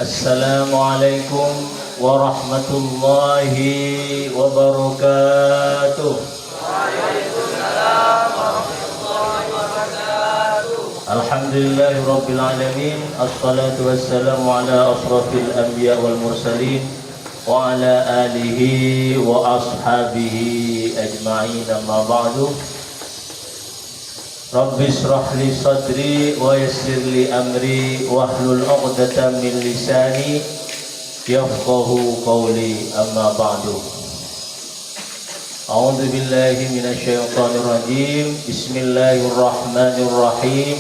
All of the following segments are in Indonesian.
Assalamualaikum warahmatullahi wabarakatuh. Waalaikumsalam warahmatullahi wabarakatuh. Alhamdulillahi rabbil alamin. Assalatu wassalamu ala asrafil anbiya wal mursalin wa ala alihi wa ashabihi ajma'in, amma ba'du. Rabbi shrah li sadri wa yassir li amri wahlul 'uqdatam min lisani yafqahu qawli, amma ba'du. A'udzu billahi minasy syaithanir rajim. Bismillahirrahmanirrahim.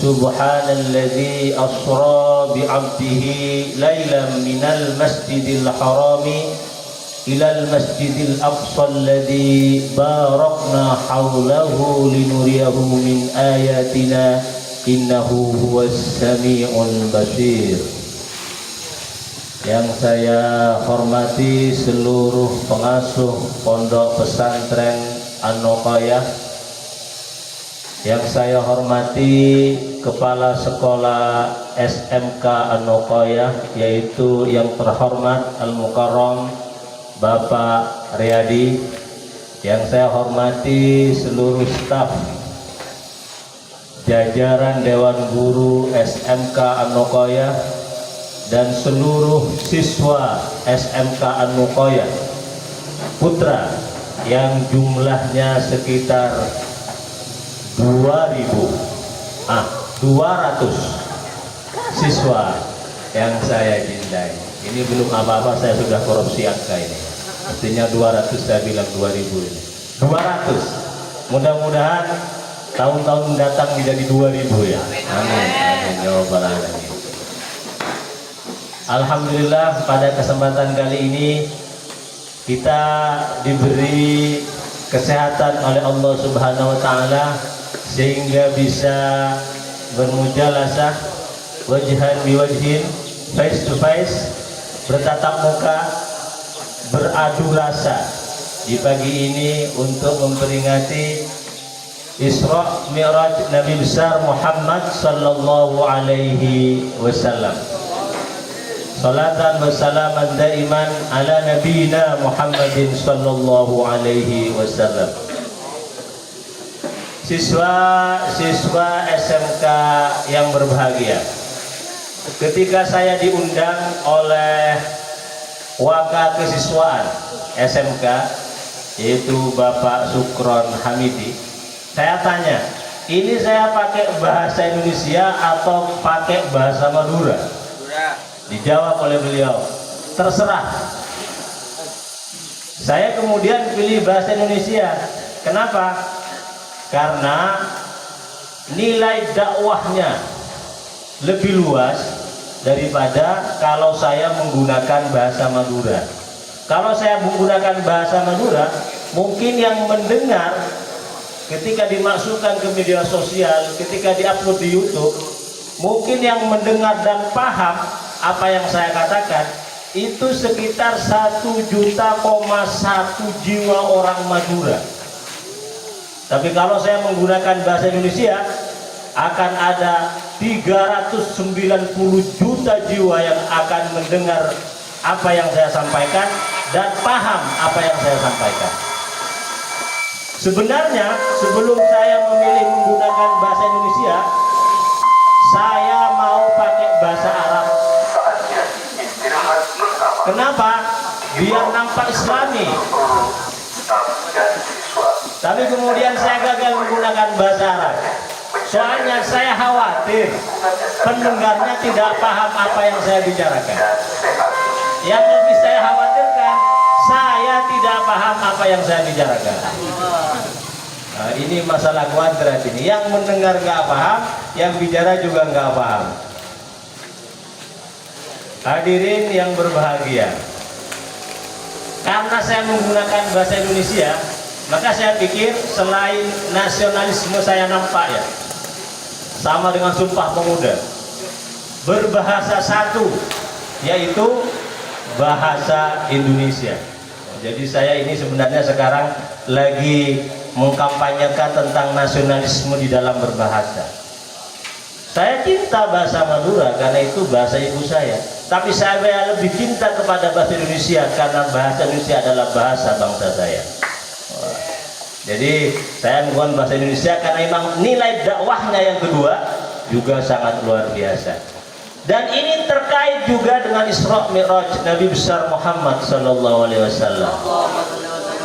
Subhanalladzi asra bi 'abdihi lailan minal masjidil harami ilal masjidil aqsa alladzi barakna haulahu linuriyahu min ayatina innahu huwas sami'ul basir. Yang saya hormati seluruh pengasuh Pondok Pesantren An-Nuqayah, yang saya hormati Kepala Sekolah SMK An-Nuqayah, yaitu yang terhormat Al-Mukarram Bapak Riyadi, yang saya hormati seluruh staf jajaran Dewan Guru SMK An-Nuqayah dan seluruh siswa SMK An-Nuqayah Putra yang jumlahnya sekitar 200 siswa yang saya cintai. Ini belum apa-apa saya sudah korupsi angka ini. Artinya 200, saya bilang 2000 ini. 200. Mudah-mudahan tahun-tahun mendatang menjadi 2000 ya. Amin. Amin. Ya Rabbal Alamin. Alhamdulillah, pada kesempatan kali ini kita diberi kesehatan oleh Allah Subhanahu wa taala sehingga bisa bermujalasah wajhan biwajhin, face to face, bertatap muka, beradu rasa di pagi ini untuk memperingati Isra Mi'raj Nabi besar Muhammad sallallahu alaihi wasallam. Salatan wa salaman daiman ala nabiyina Muhammadin sallallahu alaihi wasallam. Siswa-siswa SMK yang berbahagia, ketika saya diundang oleh Waka Kesiswaan SMK, yaitu Bapak Sukron Hamidi, saya tanya, ini saya pakai bahasa Indonesia atau pakai bahasa Madura? Dijawab oleh beliau, terserah. Saya kemudian pilih bahasa Indonesia. Kenapa? Karena nilai dakwahnya lebih luas daripada kalau saya menggunakan bahasa Madura. Kalau saya menggunakan bahasa Madura, mungkin yang mendengar ketika dimasukkan ke media sosial, ketika diupload di YouTube, mungkin yang mendengar dan paham apa yang saya katakan itu sekitar 1,1 juta jiwa orang Madura. Tapi kalau saya menggunakan bahasa Indonesia, akan ada 390 juta jiwa yang akan mendengar apa yang saya sampaikan dan paham apa yang saya sampaikan. Sebenarnya sebelum saya memilih menggunakan bahasa Indonesia, saya mau pakai bahasa Arab. Kenapa? Biar nampak Islami. Tapi kemudian saya gagal menggunakan bahasa Arab. Soalnya saya khawatir pendengarnya tidak paham apa yang saya bicarakan. Yang lebih saya khawatirkan, saya tidak paham apa yang saya bicarakan. Nah, ini masalah kuadrat ini. Yang mendengar nggak paham, yang bicara juga nggak paham. Hadirin yang berbahagia, karena saya menggunakan bahasa Indonesia, maka saya pikir selain nasionalisme saya nampak ya, sama dengan Sumpah Pemuda, berbahasa satu, yaitu bahasa Indonesia. Jadi saya ini sebenarnya sekarang lagi mengkampanyekan tentang nasionalisme di dalam berbahasa. Saya cinta bahasa Madura karena itu bahasa ibu saya. tapi saya lebih cinta kepada bahasa Indonesia karena bahasa Indonesia adalah bahasa bangsa saya. Jadi saya menggunakan bahasa Indonesia karena memang nilai dakwahnya yang kedua juga sangat luar biasa. Dan ini terkait juga dengan Isra Mi'raj Nabi besar Muhammad sallallahu alaihi wasallam.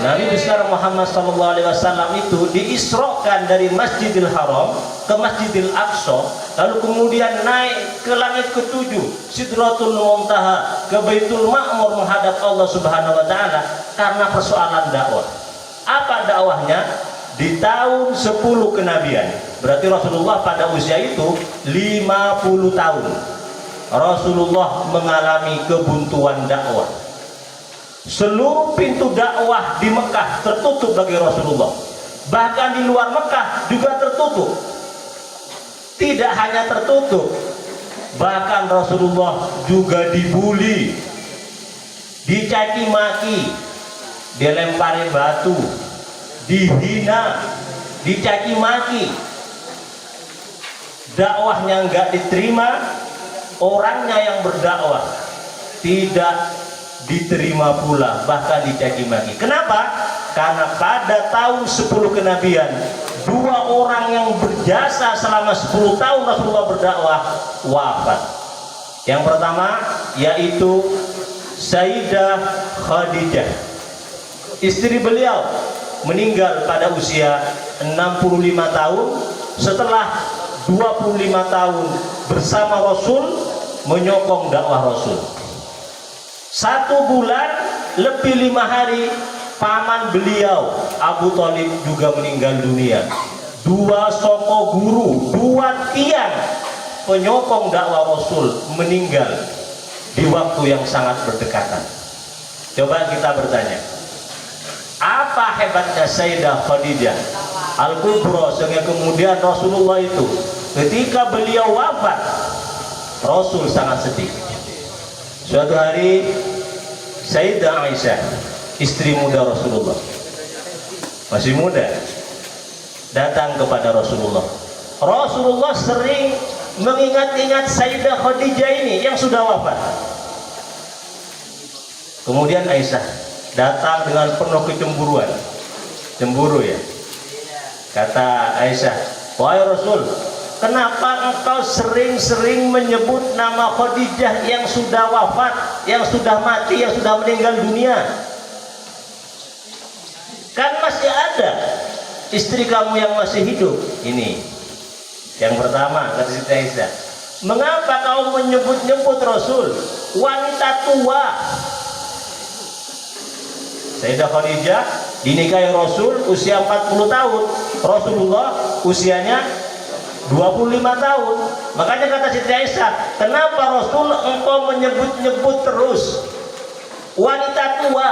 Nabi besar Muhammad sallallahu alaihi wasallam itu diisrokan dari Masjidil Haram ke Masjidil Aqsa, lalu kemudian naik ke langit ketujuh, Sidratul Muntaha, ke Baitul Ma'mur menghadap Allah Subhanahu wa taala karena persoalan dakwah. Apa dakwahnya? Di tahun 10 kenabian. Berarti Rasulullah pada usia itu 50 tahun. Rasulullah mengalami kebuntuan dakwah. Seluruh pintu dakwah di Mekah tertutup bagi Rasulullah. Bahkan di luar Mekah juga tertutup. Tidak hanya tertutup, bahkan Rasulullah juga dibully, dicaci maki, dilempari batu, dihina, dicaci maki. Dakwahnya enggak diterima, orangnya yang berdakwah tidak diterima pula, bahkan dicaci maki. Kenapa? Karena pada tahun 10 kenabian, dua orang yang berjasa selama 10 tahun Rasulullah berdakwah wafat. Yang pertama yaitu Sayyidah Khadijah, istri beliau, meninggal pada usia 65 tahun setelah 25 tahun bersama Rasul menyokong dakwah Rasul. 1 bulan lebih 5 hari paman beliau Abu Thalib juga meninggal dunia. 2 soko guru, 2 tiang penyokong dakwah Rasul meninggal di waktu yang sangat berdekatan. Coba kita bertanya, apa hebatnya Sayyidah Khadijah Al-Kubra sehingga kemudian Rasulullah itu ketika beliau wafat, Rasul sangat sedih. Suatu hari Sayyidah Aisyah, istri muda Rasulullah, masih muda, datang kepada Rasulullah. Rasulullah sering mengingat-ingat Sayyidah Khadijah ini yang sudah wafat. Kemudian Aisyah datang dengan penuh kecemburuan. Cemburu ya. Kata Aisyah, wahai Rasul, kenapa engkau sering-sering menyebut nama Khadijah yang sudah wafat, yang sudah mati, yang sudah meninggal dunia? Kan masih ada istri kamu yang masih hidup. Ini yang pertama, kata Siti Aisyah. Mengapa kau menyebut-nyebut Rasul, wanita tua? Sayyidah Khadijah dinikahi Rasul usia 40 tahun, Rasulullah usianya 25 tahun. Makanya kata Siti Aisyah, kenapa Rasul engkau menyebut-nyebut terus wanita tua,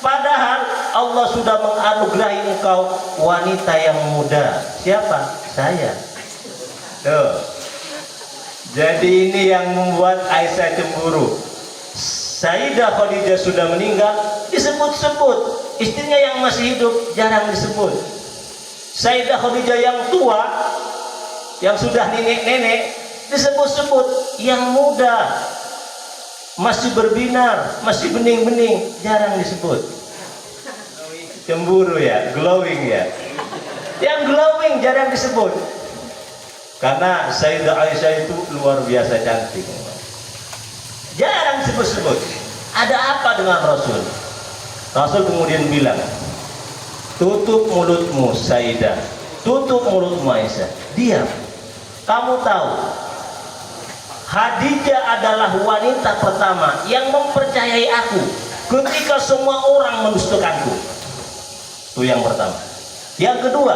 padahal Allah sudah menganugerahi engkau wanita yang muda. Siapa? Saya. Tuh. Jadi ini yang membuat Aisyah cemburu. Sayyidah Khadijah sudah meninggal, disebut-sebut. Istrinya yang masih hidup jarang disebut. Sayyidah Khadijah yang tua, yang sudah nenek-nenek, disebut-sebut. Yang muda, masih berbinar, masih bening-bening, jarang disebut. Cemburu ya, glowing ya. Yang glowing jarang disebut. Karena Sayyidah Aisyah itu luar biasa cantik, jarang disebut-sebut. Ada apa dengan Rasul? Rasul kemudian bilang, tutup mulutmu Sayyidah, tutup mulutmu Aisyah, diam. Kamu tahu Khadijah adalah wanita pertama yang mempercayai aku ketika semua orang mendustakanku. Itu yang pertama. Yang kedua,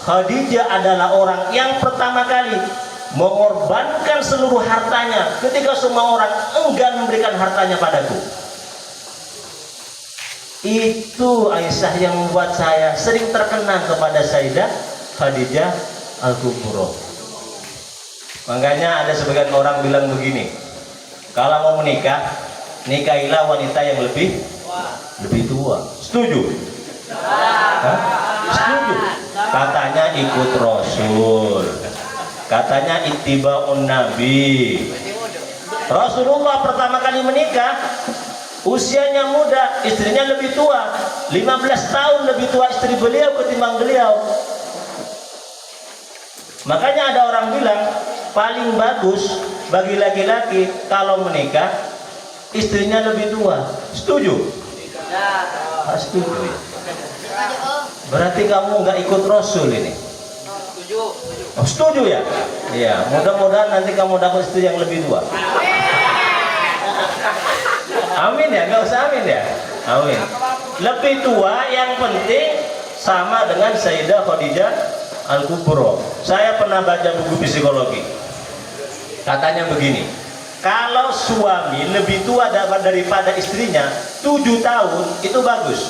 Khadijah adalah orang yang pertama kali mengorbankan seluruh hartanya ketika semua orang enggan memberikan hartanya padaku. Itu Aisyah yang membuat saya sering terkenang kepada Sayyidah Khadijah Al-Kubra. Makanya ada sebagian orang bilang begini, kalau mau menikah, nikahilah wanita yang lebih tua. Setuju? Hah? Setuju? Katanya ikut Rasul, katanya ittiba'un Nabi. Rasulullah pertama kali menikah usianya muda, istrinya lebih tua, 15 tahun lebih tua istri beliau ketimbang beliau. Makanya ada orang bilang paling bagus bagi laki-laki kalau menikah istrinya lebih tua. Setuju? Setuju. Berarti kamu nggak ikut Rasul ini. Oh, setuju ya? Iya, mudah-mudahan nanti kamu dapat istri yang lebih tua. Amin ya, nggak usah amin ya. Amin. Lebih tua yang penting sama dengan Sayyidah Khadijah Al-Kubro. Saya pernah baca buku psikologi. Katanya begini, kalau suami lebih tua daripada istrinya 7 tahun itu bagus.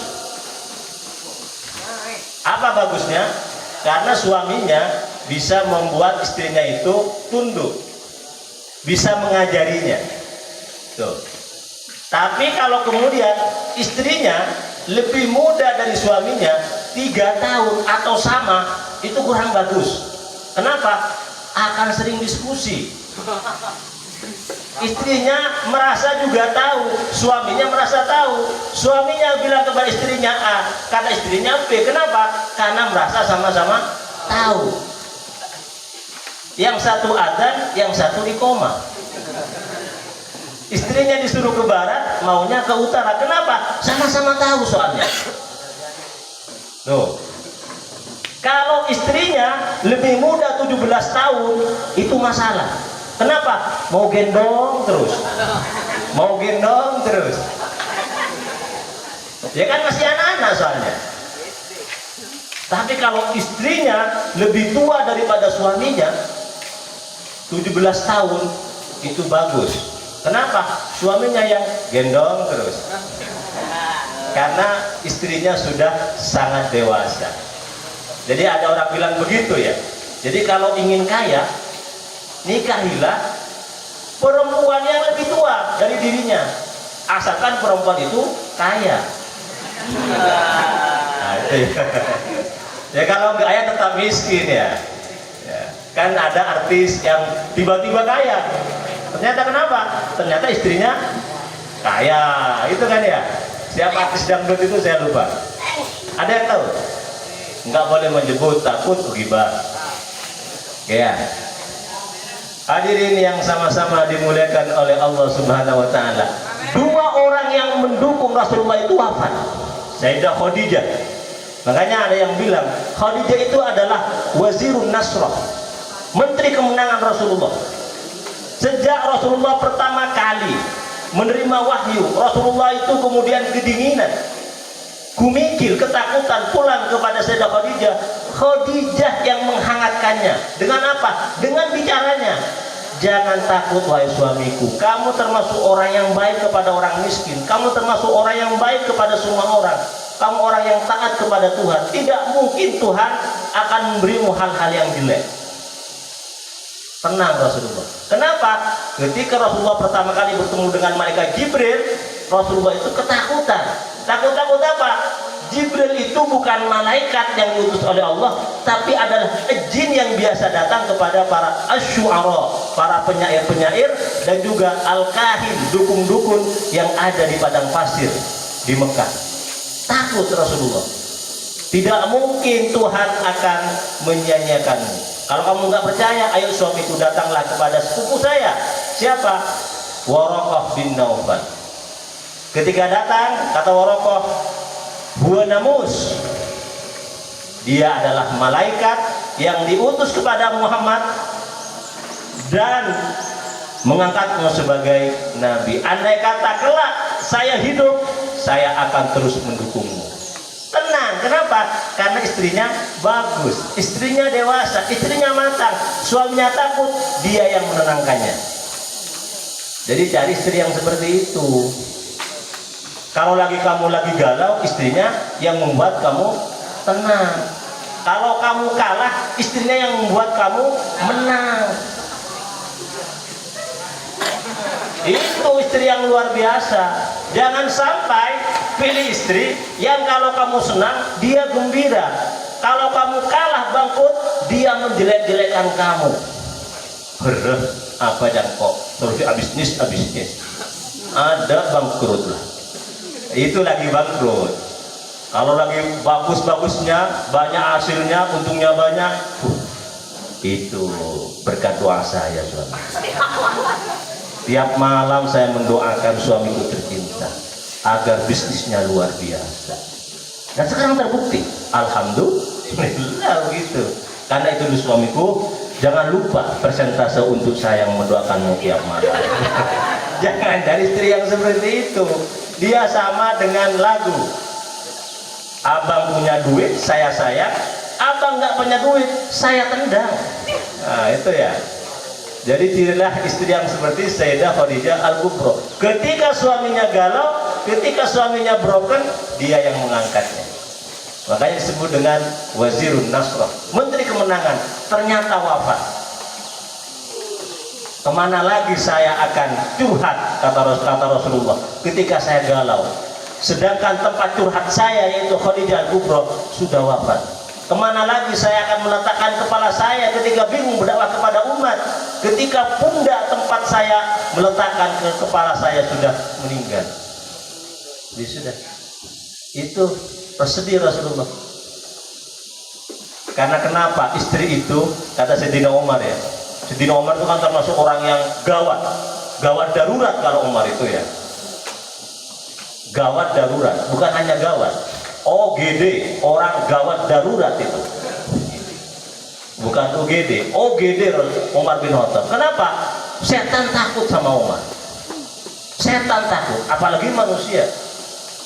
Apa bagusnya? Karena suaminya bisa membuat istrinya itu tunduk, bisa mengajarinya. Tuh. Tapi kalau kemudian istrinya lebih muda dari suaminya 3 tahun atau sama, itu kurang bagus. Kenapa? Akan sering diskusi. Istrinya merasa juga tahu, suaminya merasa tahu. Suaminya bilang kepada istrinya A, kata istrinya B. Kenapa? Karena merasa sama-sama tahu. Yang satu adzan, yang satu iqomah. Istrinya disuruh ke barat, maunya ke utara. Kenapa? Sama-sama tahu soalnya. Loh. Kalau istrinya lebih muda 17 tahun, itu masalah. Kenapa? Mau gendong terus. Mau gendong terus. Ya kan masih anak-anak soalnya. Tapi kalau istrinya lebih tua daripada suaminya 17 tahun, itu bagus. Kenapa? Suaminya yang gendong terus. Karena istrinya sudah sangat dewasa. Jadi ada orang bilang begitu ya. Jadi kalau ingin kaya, nikahilah perempuan yang lebih tua dari dirinya, asalkan perempuan itu kaya. Nah, itu ya. Ya kalau nggak kaya tetap miskin ya. Kan ada artis yang tiba-tiba kaya. Ternyata kenapa? Ternyata istrinya kaya, itu kan ya. Siapa artis dangdut itu saya lupa. Ada yang tahu? Nggak boleh menyebut, takut ghibah. Ya. Hadirin yang sama-sama dimuliakan oleh Allah Subhanahu wa taala. 2 orang yang mendukung Rasulullah itu wafat. Sayyidah Khadijah. Makanya ada yang bilang Khadijah itu adalah wazirun nasrah, menteri kemenangan Rasulullah. Sejak Rasulullah pertama kali menerima wahyu, Rasulullah itu kemudian kedinginan, gumikil, ketakutan, pulang kepada Sayyidah Khadijah. Khadijah yang menghangatkannya. Dengan apa? Dengan bicaranya. Jangan takut wahai suamiku, kamu termasuk orang yang baik kepada orang miskin, kamu termasuk orang yang baik kepada semua orang, kamu orang yang taat kepada Tuhan. Tidak mungkin Tuhan akan memberimu hal-hal yang jelek. Tenang Rasulullah. Kenapa? Ketika Rasulullah pertama kali bertemu dengan malaikat Jibril, Rasulullah itu ketakutan. Takut-takut apa? Jibril itu bukan malaikat yang diutus oleh Allah, tapi adalah jin yang biasa datang kepada para asyu'ara, para penyair-penyair, dan juga al-kahin, dukun-dukun yang ada di padang pasir di Mekah. Takut Rasulullah. Tidak mungkin Tuhan akan menyanyiakanmu. Kalau kamu nggak percaya, ayo suamiku datanglah kepada sepupu saya. Siapa? Waraqah bin Naufal. Ketika datang, kata Waraqah, huwa namus. Dia adalah malaikat yang diutus kepada Muhammad dan mengangkatmu sebagai nabi. Andai kata kelak saya hidup, saya akan terus mendukungmu. Tenang, kenapa? Karena istrinya bagus, istrinya dewasa, istrinya matang, suaminya takut, dia yang menenangkannya. Jadi cari istri yang seperti itu. Kalau kamu lagi galau, istrinya yang membuat kamu tenang. Kalau kamu kalah, istrinya yang membuat kamu menang. Itu istri yang luar biasa. Jangan sampai pilih istri yang kalau kamu senang, dia gembira. Kalau kamu kalah bangkrut, dia menjelek-jelekan kamu. Apa yang kok terus abisnis ada bangkrut lah. Itu lagi bangkrut. Kalau lagi bagus-bagusnya, banyak hasilnya, untungnya banyak, itu berkat doa saya suami. Tiap malam saya mendoakan suamiku tercinta agar bisnisnya luar biasa. Dan sekarang terbukti, alhamdulillah begitu. Karena itu suamiku, jangan lupa persentase untuk saya yang mendoakanmu tiap malam. Jangan dari istri yang seperti itu. Dia sama dengan lagu. Abang punya duit, saya sayang. Abang nggak punya duit, saya tendang. Nah itu ya. Jadi cirilah istri yang seperti Sayyidah Khadijah Al-Kubra. Ketika suaminya galau, ketika suaminya broken, dia yang mengangkatnya. Makanya disebut dengan Wazirun Nasrah, Menteri Kemenangan. Ternyata wafat. Kemana lagi saya akan curhat, kata Rasulullah, ketika saya galau. Sedangkan tempat curhat saya yaitu Khadijah Al-Kubra sudah wafat. Kemana lagi saya akan meletakkan kepala saya ketika bingung berdakwah kepada umat, ketika pundak tempat saya meletakkan ke kepala saya sudah meninggal. Jadi sudah. Itu bersedih Rasulullah. Karena kenapa? Istri itu, kata Sayyidina Umar ya, Sayyidina Umar itu kan termasuk orang yang gawat darurat. Kalau Umar itu ya gawat darurat, bukan hanya gawat, OGD, orang gawat darurat itu, bukan OGD. Umar bin Khattab. Kenapa? Setan takut sama Umar. Setan takut, apalagi manusia.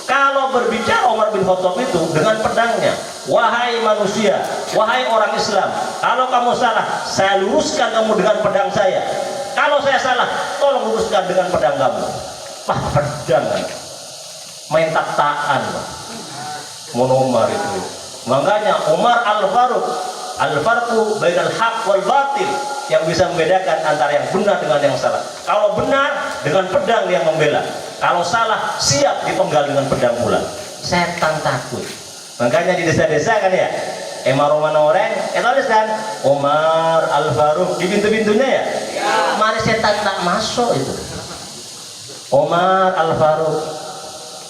Kalau berbicara Umar bin Khattab itu dengan pedangnya, wahai manusia, wahai orang Islam, kalau kamu salah, saya luruskan kamu dengan pedang saya. Kalau saya salah, tolong luruskan dengan pedang kamu. Wah, pedang kan, main tak-takan Umar itu. Makanya Umar Al-Faruq, Al-Farqu bainal haq wal batil, yang bisa membedakan antara yang benar dengan yang salah. Kalau benar, dengan pedang yang membela. Kalau salah, siap dipenggal dengan pedang pula. Setan takut. Makanya di desa-desa kan ya, Roman orang, tulis kan Umar Al-Faruq di pintu-pintunya ya. Mari setan tak masuk itu. Umar Al-Faruq.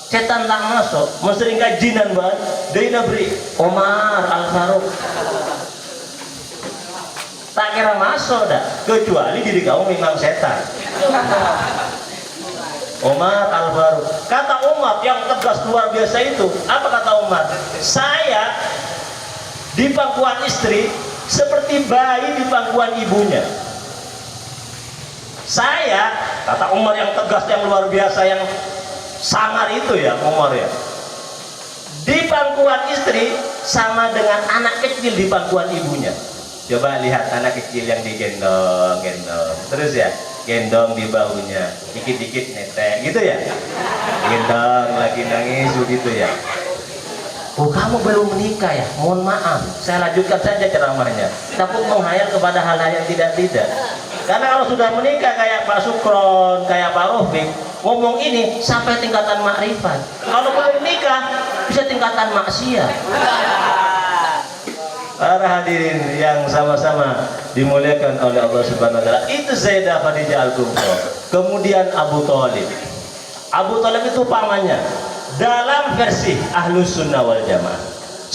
Setan tak masuk, mesti kajinan banget. Dia beri Umar Al-Faruq. Tak kira masuk dah, kecuali diri kamu memang setan. Umar Al-Faruq. Kata Umar yang tegas luar biasa itu, apa kata Umar? Saya di pangkuan istri seperti bayi di pangkuan ibunya. Saya, kata Umar yang tegas yang luar biasa, yang sangar itu ya Umar ya, di pangkuan istri sama dengan anak kecil di pangkuan ibunya. Coba lihat anak kecil yang digendong terus ya, gendong di bahunya, dikit-dikit netek gitu ya, gendong lagi nangis begitu ya. Oh, kamu belum menikah ya? Mohon maaf, saya lanjutkan saja ceramahnya. Takut menghayal kepada hal-hal yang tidak. Karena kalau sudah menikah kayak Pak Sukron, kayak Pak Rofik, ngomong ini sampai tingkatan makrifat. Kalau belum nikah bisa tingkatan maksiat. Para hadirin yang sama-sama dimuliakan oleh Allah Subhanahu wa taala, itu Sayyidah Khadijah Al-Kubra. Kemudian Abu Thalib. Abu Thalib itu pamannya. Dalam versi Ahlus Sunnah wal Jamaah,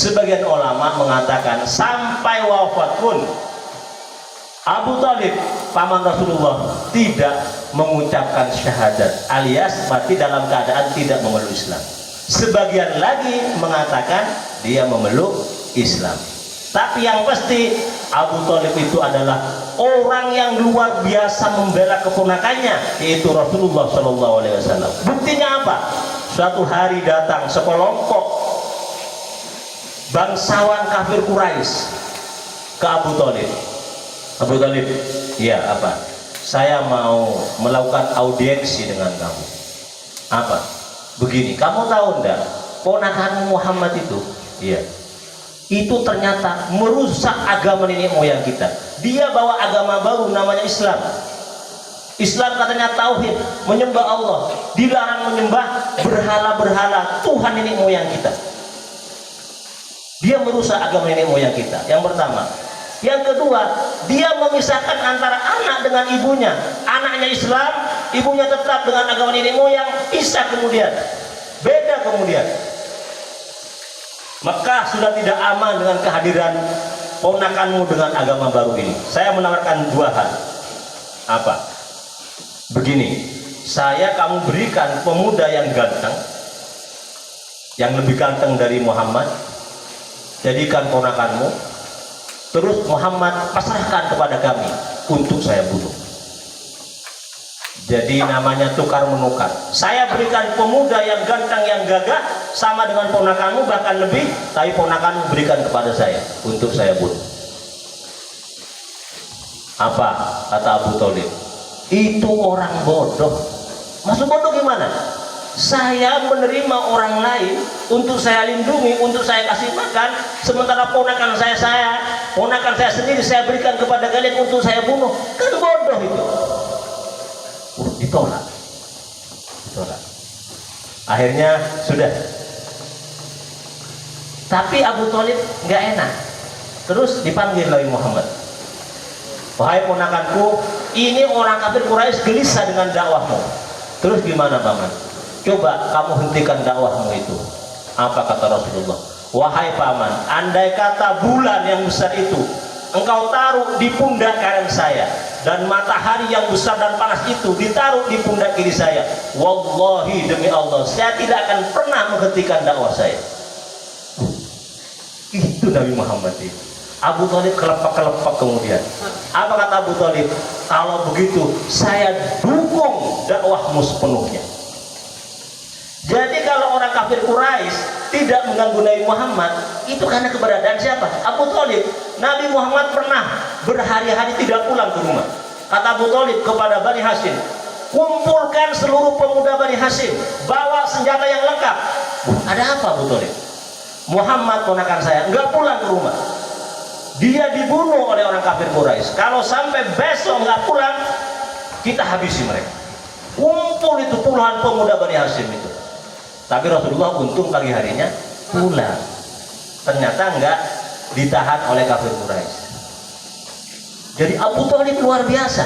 sebagian ulama mengatakan sampai wafat pun Abu Thalib, paman Rasulullah, tidak mengucapkan syahadat, alias mati dalam keadaan tidak memeluk Islam. Sebagian lagi mengatakan dia memeluk Islam. Tapi yang pasti Abu Thalib itu adalah orang yang luar biasa membela keponakannya, yaitu Rasulullah SAW. Buktinya apa? Suatu hari datang sekelompok bangsawan kafir Quraisy ke Abu Thalib. Abu Thalib, ya apa? Saya mau melakukan audiensi dengan kamu. Apa? Begini, kamu tahu enggak? Ponakan Muhammad itu, iya, itu ternyata merusak agama nenek moyang kita. Dia bawa agama baru namanya Islam. Islam katanya tauhid, menyembah Allah, dilarang menyembah berhala-berhala Tuhan nenek moyang kita. Dia merusak agama nenek moyang kita. Yang pertama. Yang kedua, dia memisahkan antara anak dengan dengan ibunya. Anaknya Islam, ibunya tetap dengan agama nenek moyang, pisah kemudian, beda kemudian. Mekah sudah tidak aman dengan kehadiran ponakanmu dengan agama baru ini. Saya menawarkan dua hal. Apa? Begini, kamu berikan pemuda yang ganteng, yang lebih ganteng dari Muhammad, jadikan ponakanmu, terus Muhammad pasrahkan kepada kami untuk saya bunuh. Jadi namanya tukar menukar. Saya berikan pemuda yang ganteng, yang gagah, sama dengan ponakanmu, bahkan lebih, tapi ponakanmu berikan kepada saya untuk saya bunuh. Apa kata Abu Thalib? Itu orang bodoh. Maksud bodoh gimana? Saya menerima orang lain untuk saya lindungi, untuk saya kasih makan, sementara ponakan saya sendiri saya berikan kepada kalian untuk saya bunuh. Kan bodoh itu. Ditolak. Akhirnya sudah. Tapi Abu Thalib nggak enak. Terus dipanggil oleh Muhammad. Wahai ponakanku, ini orang kafir Quraisy gelisah dengan dakwahmu. Terus gimana paman? Coba kamu hentikan dakwahmu itu. Apa kata Rasulullah? Wahai paman, andai kata bulan yang besar itu engkau taruh di pundak kanan saya, dan matahari yang besar dan panas itu ditaruh di pundak kiri saya, wallahi, demi Allah, saya tidak akan pernah menghentikan dakwah saya. Itu Nabi Muhammad itu. Abu Thalib kelepak-kelepak kemudian. Apa kata Abu Thalib? Kalau begitu saya dukung dakwahmu sepenuhnya. Jadi kalau orang kafir Quraisy tidak mengganggu Nabi Muhammad, itu karena keberadaan siapa? Abu Thalib. Nabi Muhammad pernah berhari-hari tidak pulang ke rumah. Kata Abu Thalib kepada Bani Hashim, kumpulkan seluruh pemuda Bani Hashim, bawa senjata yang lengkap. Ada apa Abu Thalib? Muhammad ponakan saya enggak pulang ke rumah. Dia dibunuh oleh orang kafir Quraisy. Kalau sampai besok enggak pulang, kita habisi mereka. Kumpul itu puluhan pemuda Bani Hashim itu. Tapi Rasulullah untung pagi harinya pulang. Ternyata enggak ditahan oleh kafir Quraisy. Jadi Abu Thalib luar biasa,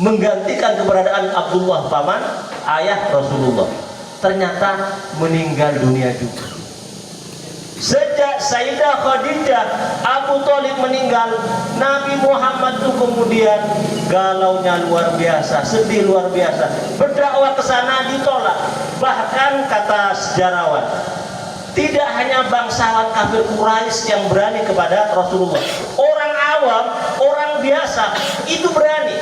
menggantikan keberadaan Abdullah paman ayah Rasulullah. Ternyata meninggal dunia juga. Sejak Sayyidah Khadijah Abu Thalib meninggal, Nabi Muhammad itu kemudian galaunya luar biasa, sedih luar biasa. Berdakwah ke sana ditolak. Bahkan kata sejarawan, tidak hanya bangsawan kafir Quraisy yang berani kepada Rasulullah. Orang awam, orang biasa itu berani.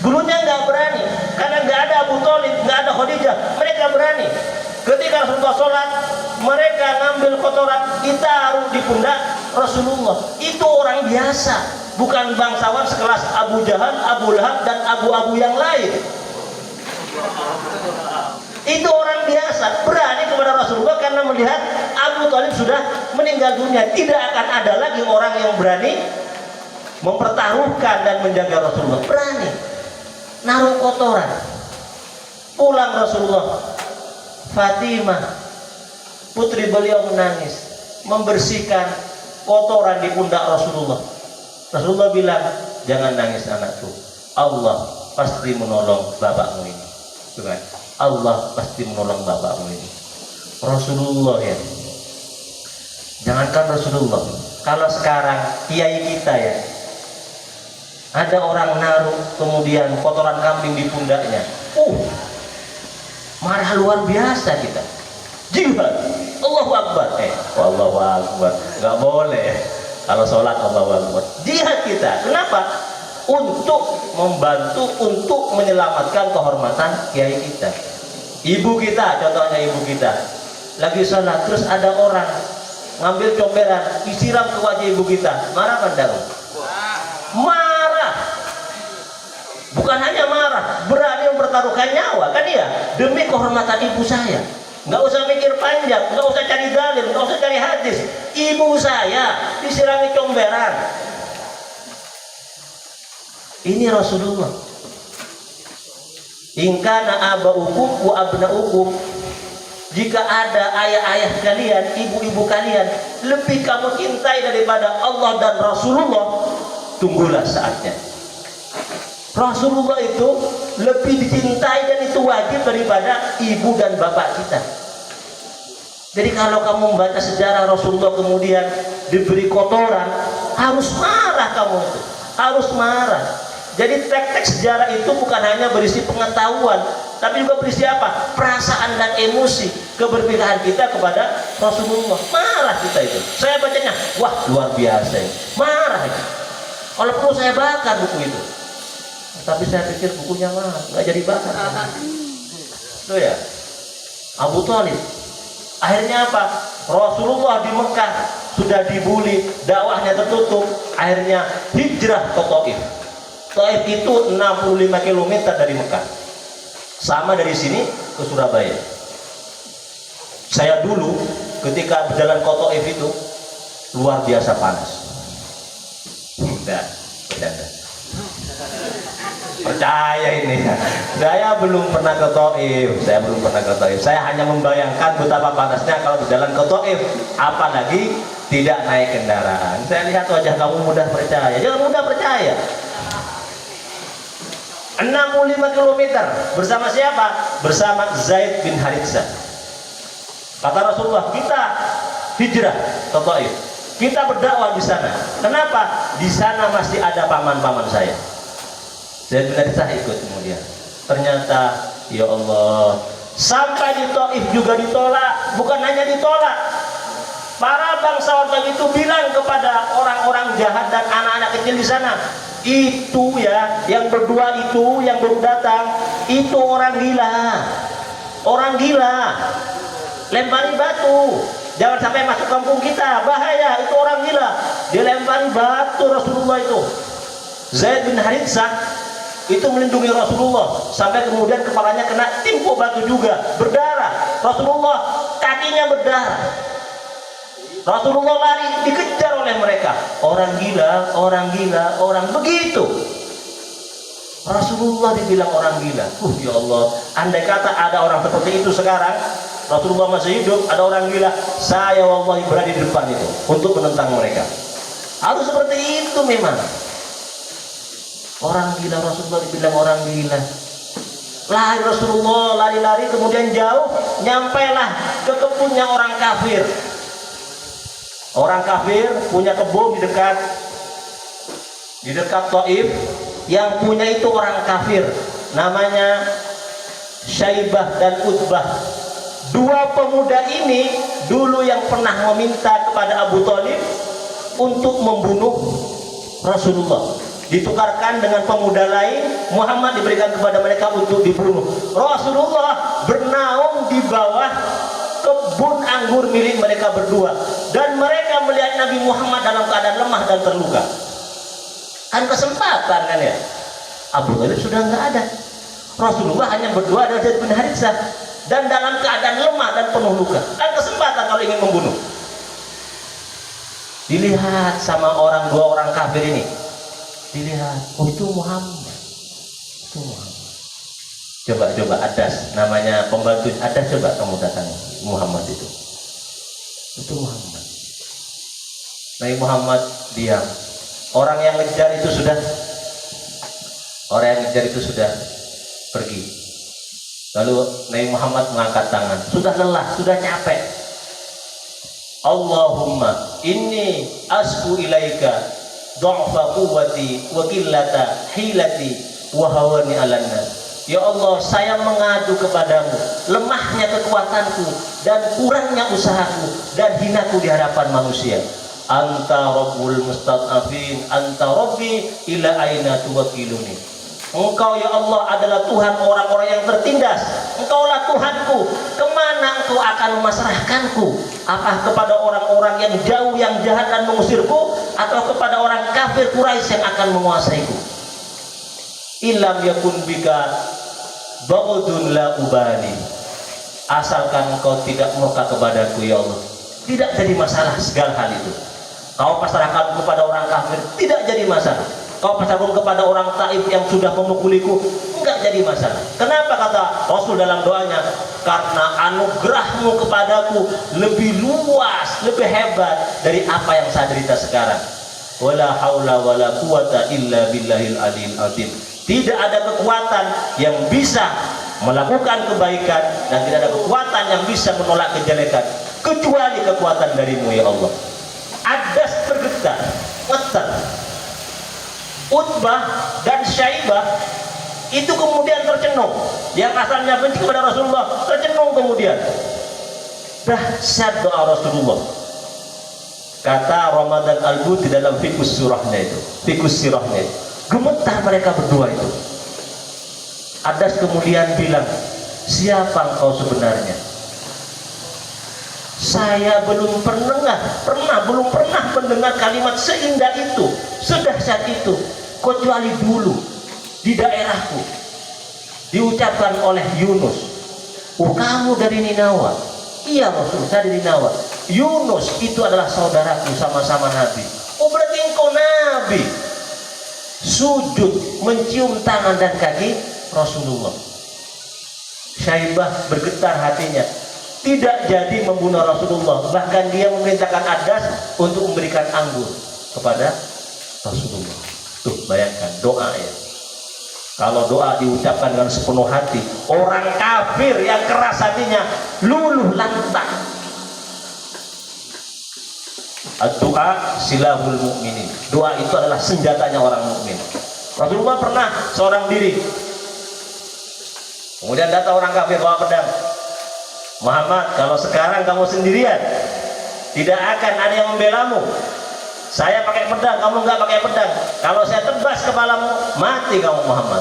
Dulunya nggak berani, karena nggak ada Abu Thalib, nggak ada Khadijah. Mereka berani. Ketika Rasulullah sholat, mereka ngambil kotoran, ditaruh di pundak Rasulullah. Itu orang biasa, bukan bangsawan sekelas Abu Jahal, Abu Lahab, dan abu-abu yang lain. Itu orang biasa, berani kepada Rasulullah karena melihat Abu Thalib sudah meninggal dunia. Tidak akan ada lagi orang yang berani mempertaruhkan dan menjaga Rasulullah. Berani naruh kotoran. Pulang Rasulullah, Fatimah putri beliau menangis, membersihkan kotoran di pundak Rasulullah. Rasulullah bilang, jangan nangis anakku, Allah pasti menolong bapakmu ini. Bukan? Allah pasti menolong bapakmu ini. Rasulullah ya. Jangankan Rasulullah, kalau sekarang kiai kita ya, ada orang naruh kemudian kotoran kambing di pundaknya, marah luar biasa kita. Jihad, Allahu Akbar. Allahu Akbar, nggak boleh. Kalau sholat Allahu Akbar. Jihad kita. Kenapa? Untuk membantu, untuk menyelamatkan kehormatan kiai kita. Ibu kita, contohnya ibu kita lagi sholat, terus ada orang ngambil comberan, disiram ke wajah ibu kita. Marah kan dong? Marah. Bukan hanya marah, berani mempertaruhkan nyawa, kan dia demi kehormatan ibu saya. Nggak usah mikir panjang, nggak usah cari dalil, nggak usah cari hadis. Ibu saya disirami comberan. Ini Rasulullah. In kana aba'ukum wa abna'ukum, jika ada ayah-ayah kalian, ibu-ibu kalian lebih kamu cintai daripada Allah dan Rasulullah, tunggulah saatnya. Rasulullah itu lebih dicintai dan itu wajib daripada ibu dan bapak kita. Jadi kalau kamu membaca sejarah Rasulullah kemudian diberi kotoran, harus marah kamu itu, harus marah. Jadi teks-teks sejarah itu bukan hanya berisi pengetahuan, tapi juga berisi apa? Perasaan dan emosi keberpihakan kita kepada Rasulullah. Marah kita itu. Saya bacanya, wah luar biasa ini. Marah itu. Kalau perlu saya bakar buku itu. Tapi saya pikir bukunya mah nggak jadi bakar. Itu ya. Abu Thalib. Akhirnya apa? Rasulullah di Mekah sudah dibully, dakwahnya tertutup. Akhirnya hijrah ke Taif. Taif itu 65 km dari Mekah. Sama dari sini ke Surabaya. Saya dulu ketika berjalan ke Taif itu luar biasa panas. Tidak, bercanda. Percaya ini, saya belum pernah ke Taif. Saya hanya membayangkan betapa panasnya kalau berjalan ke Taif, apalagi tidak naik kendaraan. Saya lihat wajah kamu mudah percaya. Jangan mudah percaya. 65 km bersama siapa? Bersama Zaid bin Haritsah. Kata Rasulullah, kita hijrah ke Taif. Kita berdakwah di sana. Kenapa? Di sana masih ada paman-paman saya. Zaid bin Haritsah ikut kemudian. Ternyata, ya Allah, sampai di Taif juga ditolak. Bukan hanya ditolak, para bangsawan Taif itu bilang kepada orang-orang jahat dan anak-anak kecil di sana, itu ya, yang berdua itu, yang baru datang, itu orang gila, lempari batu, jangan sampai masuk kampung kita, bahaya, itu orang gila. Dia lempari batu Rasulullah itu. Zaid bin Haritsah itu melindungi Rasulullah sampai kemudian kepalanya kena timpuk batu juga, berdarah. Rasulullah kakinya berdarah. Rasulullah lari, dikejar oleh mereka. Orang gila, orang begitu. Rasulullah dibilang orang gila. Ya Allah, andai kata ada orang seperti itu sekarang, Rasulullah masih hidup, ada orang gila, saya wallahi berada di depan itu untuk menentang mereka. Harus seperti itu memang. Orang gila, Rasulullah dibilang orang gila. Lari Rasulullah, lari-lari kemudian jauh, nyampailah ke kebunnya orang kafir. Orang kafir punya kebun di dekat Taif. Yang punya itu orang kafir, namanya Syaibah dan Utbah. Dua pemuda ini dulu yang pernah meminta kepada Abu Thalib untuk membunuh Rasulullah. Ditukarkan dengan pemuda lain, Muhammad diberikan kepada mereka untuk dibunuh. Rasulullah bernaung di bawah kebun anggur milik mereka berdua, dan mereka melihat Nabi Muhammad dalam keadaan lemah dan terluka. Kan kesempatan kan ya. Abu Thalib sudah nggak ada. Rasulullah hanya berdua dengan Zaid bin Haritsah dan dalam keadaan lemah dan penuh luka. Kan kesempatan kalau ingin membunuh. Dilihat sama dua orang kafir ini. Dilihat, oh itu Muhammad. Itu Muhammad. Coba Adas, namanya pembantu Adas, coba kamu datangi Muhammad itu Muhammad. Nabi Muhammad diam. Orang yang ngejar itu sudah pergi. Lalu Nabi Muhammad mengangkat tangan, sudah lelah, sudah capek. Allahumma inni asku ilaika dha'fa quwwati wa qillata hilati wa hawani 'alan nas. Ya Allah, saya mengadu kepadamu lemahnya kekuatanku dan kurangnya usahaku dan hinaku di hadapan manusia. Anta rabbul mustad'afin, anta rabbi ila aina tuwakiluni. Engkau ya Allah adalah Tuhan orang-orang yang tertindas. Engkaulah Tuhanku, kemana engkau akan memasrahkanku? Apa kepada orang-orang yang jauh, yang jahat dan mengusirku, atau kepada orang kafir Quraisy yang akan menguasaiku? Ilam yakun bika ba'udun la ubali. Asalkan engkau tidak murka kepadaku ya Allah, tidak jadi masalah segala hal itu. Kau pasrahkan kepada orang kafir, tidak jadi masalah. Kau pasrahkan kepada orang Taif yang sudah memukuliku, enggak jadi masalah. Kenapa kata Rasul dalam doanya? Karena anugerahmu kepadaku lebih luas, lebih hebat dari apa yang saya derita sekarang. Wala haula wala quwata illa billahil aliyil azim. Tidak ada kekuatan yang bisa melakukan kebaikan dan tidak ada kekuatan yang bisa menolak kejelekan kecuali kekuatan darimu ya Allah. Adas bergetar, getar. Utbah dan Syaibah itu kemudian tercenung. Yang asalnya benci kepada Rasulullah tercenung kemudian. Dahsyat doa Rasulullah. Kata Ramadan Al-Buti dalam fikus surahnya itu, fikus sirahnya itu, gemetar mereka berdua itu. Adas kemudian bilang, siapa engkau sebenarnya? Saya belum pernah mendengar kalimat seindah itu, sedahsyat itu, kecuali dulu di daerahku diucapkan oleh Yunus. Oh, kamu dari Ninawa? Iya Rasul, saya dari Ninawa. Yunus itu adalah saudaraku, sama-sama Nabi. Oh, berarti engkau Nabi. Sujud mencium tangan dan kaki Rasulullah. Syaibah bergetar hatinya, tidak jadi membunuh Rasulullah, bahkan dia memerintahkan Adas untuk memberikan anggur kepada Rasulullah. Tuh bayangkan doa ya. Kalau doa diucapkan dengan sepenuh hati, orang kafir yang keras hatinya luluh lantak. Doa silahul mukminin. Doa itu adalah senjatanya orang mukmin. Rasulullah pernah seorang diri, kemudian datang orang kafir bawa pedang. Muhammad, kalau sekarang kamu sendirian, tidak akan ada yang membelamu. Saya pakai pedang, kamu nggak pakai pedang. Kalau saya tebas kepalamu, mati kamu Muhammad.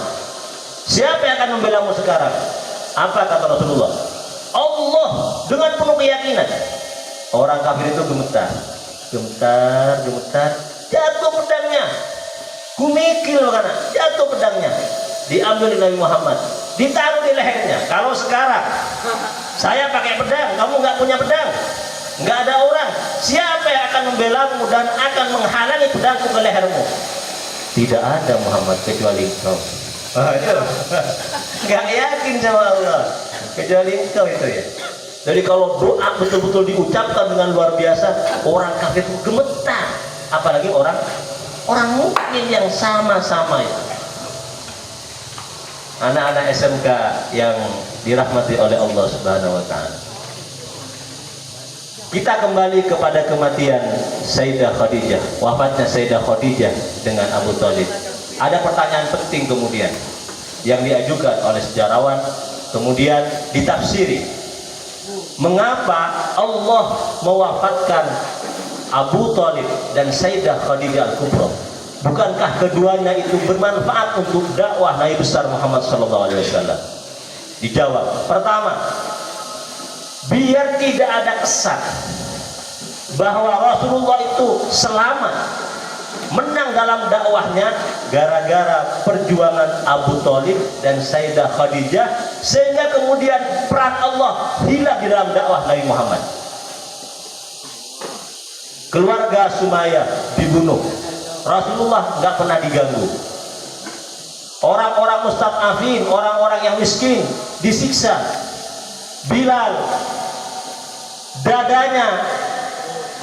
Siapa yang akan membelamu sekarang? Apa kata Rasulullah? Allah, dengan penuh keyakinan. Orang kafir itu gemetar, jatuh pedangnya. Kumikil karena jatuh pedangnya, diambil oleh Nabi Muhammad, ditaruh di lehernya. Kalau sekarang saya pakai pedang, kamu nggak punya pedang, nggak ada orang, siapa yang akan membelamu dan akan menghalangi pedangku ke lehermu? Tidak ada Muhammad kecuali engkau. Nggak yakin sama Allah kecuali engkau itu ya. Jadi kalau doa betul-betul diucapkan dengan luar biasa, orang kafir itu gemetar, apalagi orang mukmin yang sama-sama itu. Anak-anak SMK yang dirahmati oleh Allah Subhanahu wa taala. Kita kembali kepada kematian Sayyidah Khadijah, wafatnya Sayyidah Khadijah dengan Abu Thalib. Ada pertanyaan penting kemudian yang diajukan oleh sejarawan, kemudian ditafsiri. Mengapa Allah mewafatkan Abu Thalib dan Sayyidah Khadijah Al-Kubra? Bukankah keduanya itu bermanfaat untuk dakwah Nabi besar Muhammad SAW? Dijawab, pertama, biar tidak ada kesan bahwa Rasulullah itu selamat, menang dalam dakwahnya gara-gara perjuangan Abu Thalib dan Sayyidah Khadijah, sehingga kemudian peran Allah hilang di dalam dakwah Nabi Muhammad. Keluarga Sumayyah dibunuh, Rasulullah nggak pernah diganggu. Orang-orang mustad'afin, orang-orang yang miskin disiksa. Bilal, dadanya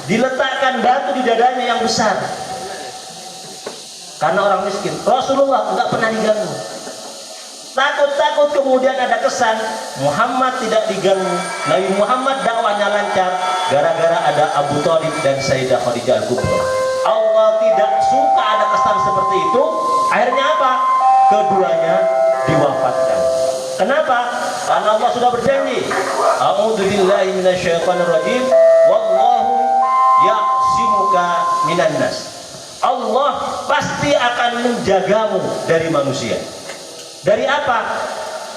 diletakkan batu di dadanya yang besar karena orang miskin. Rasulullah nggak pernah diganggu. Takut-takut kemudian ada kesan Muhammad tidak diganggu, Nabi Muhammad dakwahnya lancar gara-gara ada Abu Thalib dan Sayyidah Khadijah Al-Kubra. Allah tidak suka ada kesan seperti itu. Akhirnya apa? Keduanya diwafatkan. Kenapa? Karena Allah sudah berjanji, a'udzubillahi minasyaitonirrajim, wallahu ya'simuka minan nas. Allah pasti akan menjagamu dari manusia. Dari apa?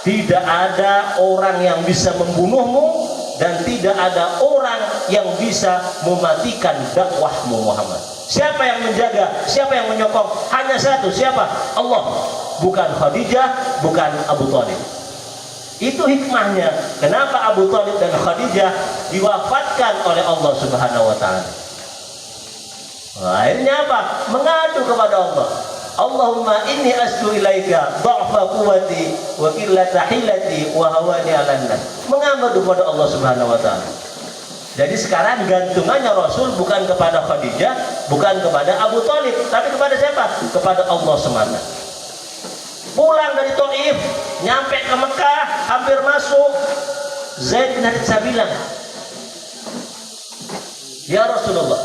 Tidak ada orang yang bisa membunuhmu dan tidak ada orang yang bisa mematikan dakwahmu Muhammad. Siapa yang menjaga? Siapa yang menyokong? Hanya satu, siapa? Allah. Bukan Khadijah, bukan Abu Thalib. Itu hikmahnya kenapa Abu Thalib dan Khadijah diwafatkan oleh Allah Subhanahu wa taala. Akhirnya apa? Mengadu kepada Allah. Allahumma inni aslu ilaika dha'fa quwwati wa qillata hilati wa hawani 'alan nas. Mengadu kepada Allah Subhanahu wa taala. Jadi sekarang gantungannya Rasul bukan kepada Khadijah, bukan kepada Abu Thalib, tapi kepada siapa? Kepada Allah semata. Pulang dari Taif, nyampe ke Mekah, hampir masuk. Zaid bin Haritsah bilang, ya Rasulullah,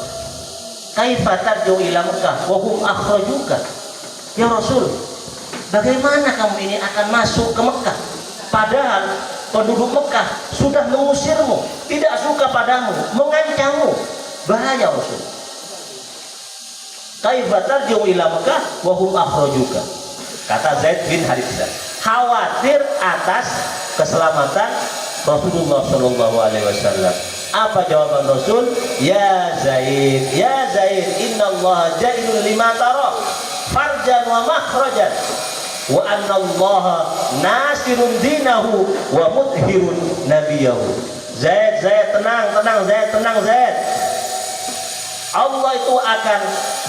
kaifa tarju ila Mekah wa hum akhrajuka? Ya Rasul, bagaimana kamu ini akan masuk ke Mekah padahal penduduk Mekah sudah mengusirmu, tidak suka padamu, mengancammu? Bahaya Rasul. Kaifa tarju ila Mekah wa hum akhrajuka? Kata Zaid bin Haritsah, khawatir atas keselamatan Rasulullah Shallallahu Alaihi Wasallam. Apa jawaban Rasul? Ya Zaid, innallaha ja'ilun lima tara farjan wa makhrajan wa annallaha nasirun dinahu wa mudhirun nabiyahu. Zaid, tenang Zaid. Allah itu akan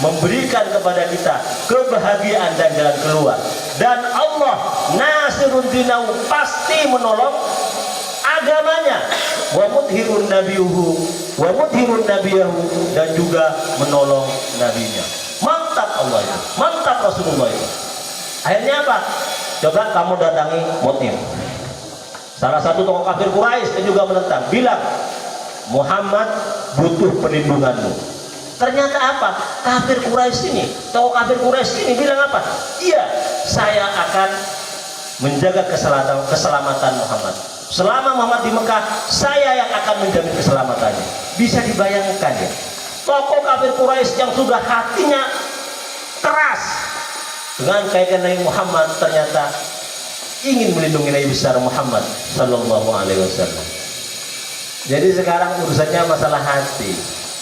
memberikan kepada kita kebahagiaan dan jalan keluar, dan Allah nasirun dinahu, pasti menolong agamanya, wa mudhirun nabiyahu, dan juga menolong nabinya. Mantap Allah itu, mantap Rasulullah itu. Akhirnya apa? Coba kamu datangi Mut'im, salah satu tokoh kafir Quraisy, dan juga menentang, bilang Muhammad butuh perlindunganmu. Ternyata apa? Kafir Quraisy ini, tokoh kafir Quraisy ini bilang apa? Iya, saya akan menjaga keselamatan Muhammad. Selama Muhammad di Mekah, saya yang akan menjamin keselamatannya. Bisa dibayangkan ya, tokoh kafir Quraisy yang sudah hatinya keras dengan kaitan Nabi Muhammad, ternyata ingin melindungi Nabi besar Muhammad Sallallahu Alaihi Wasallam. Jadi sekarang urusannya masalah hati.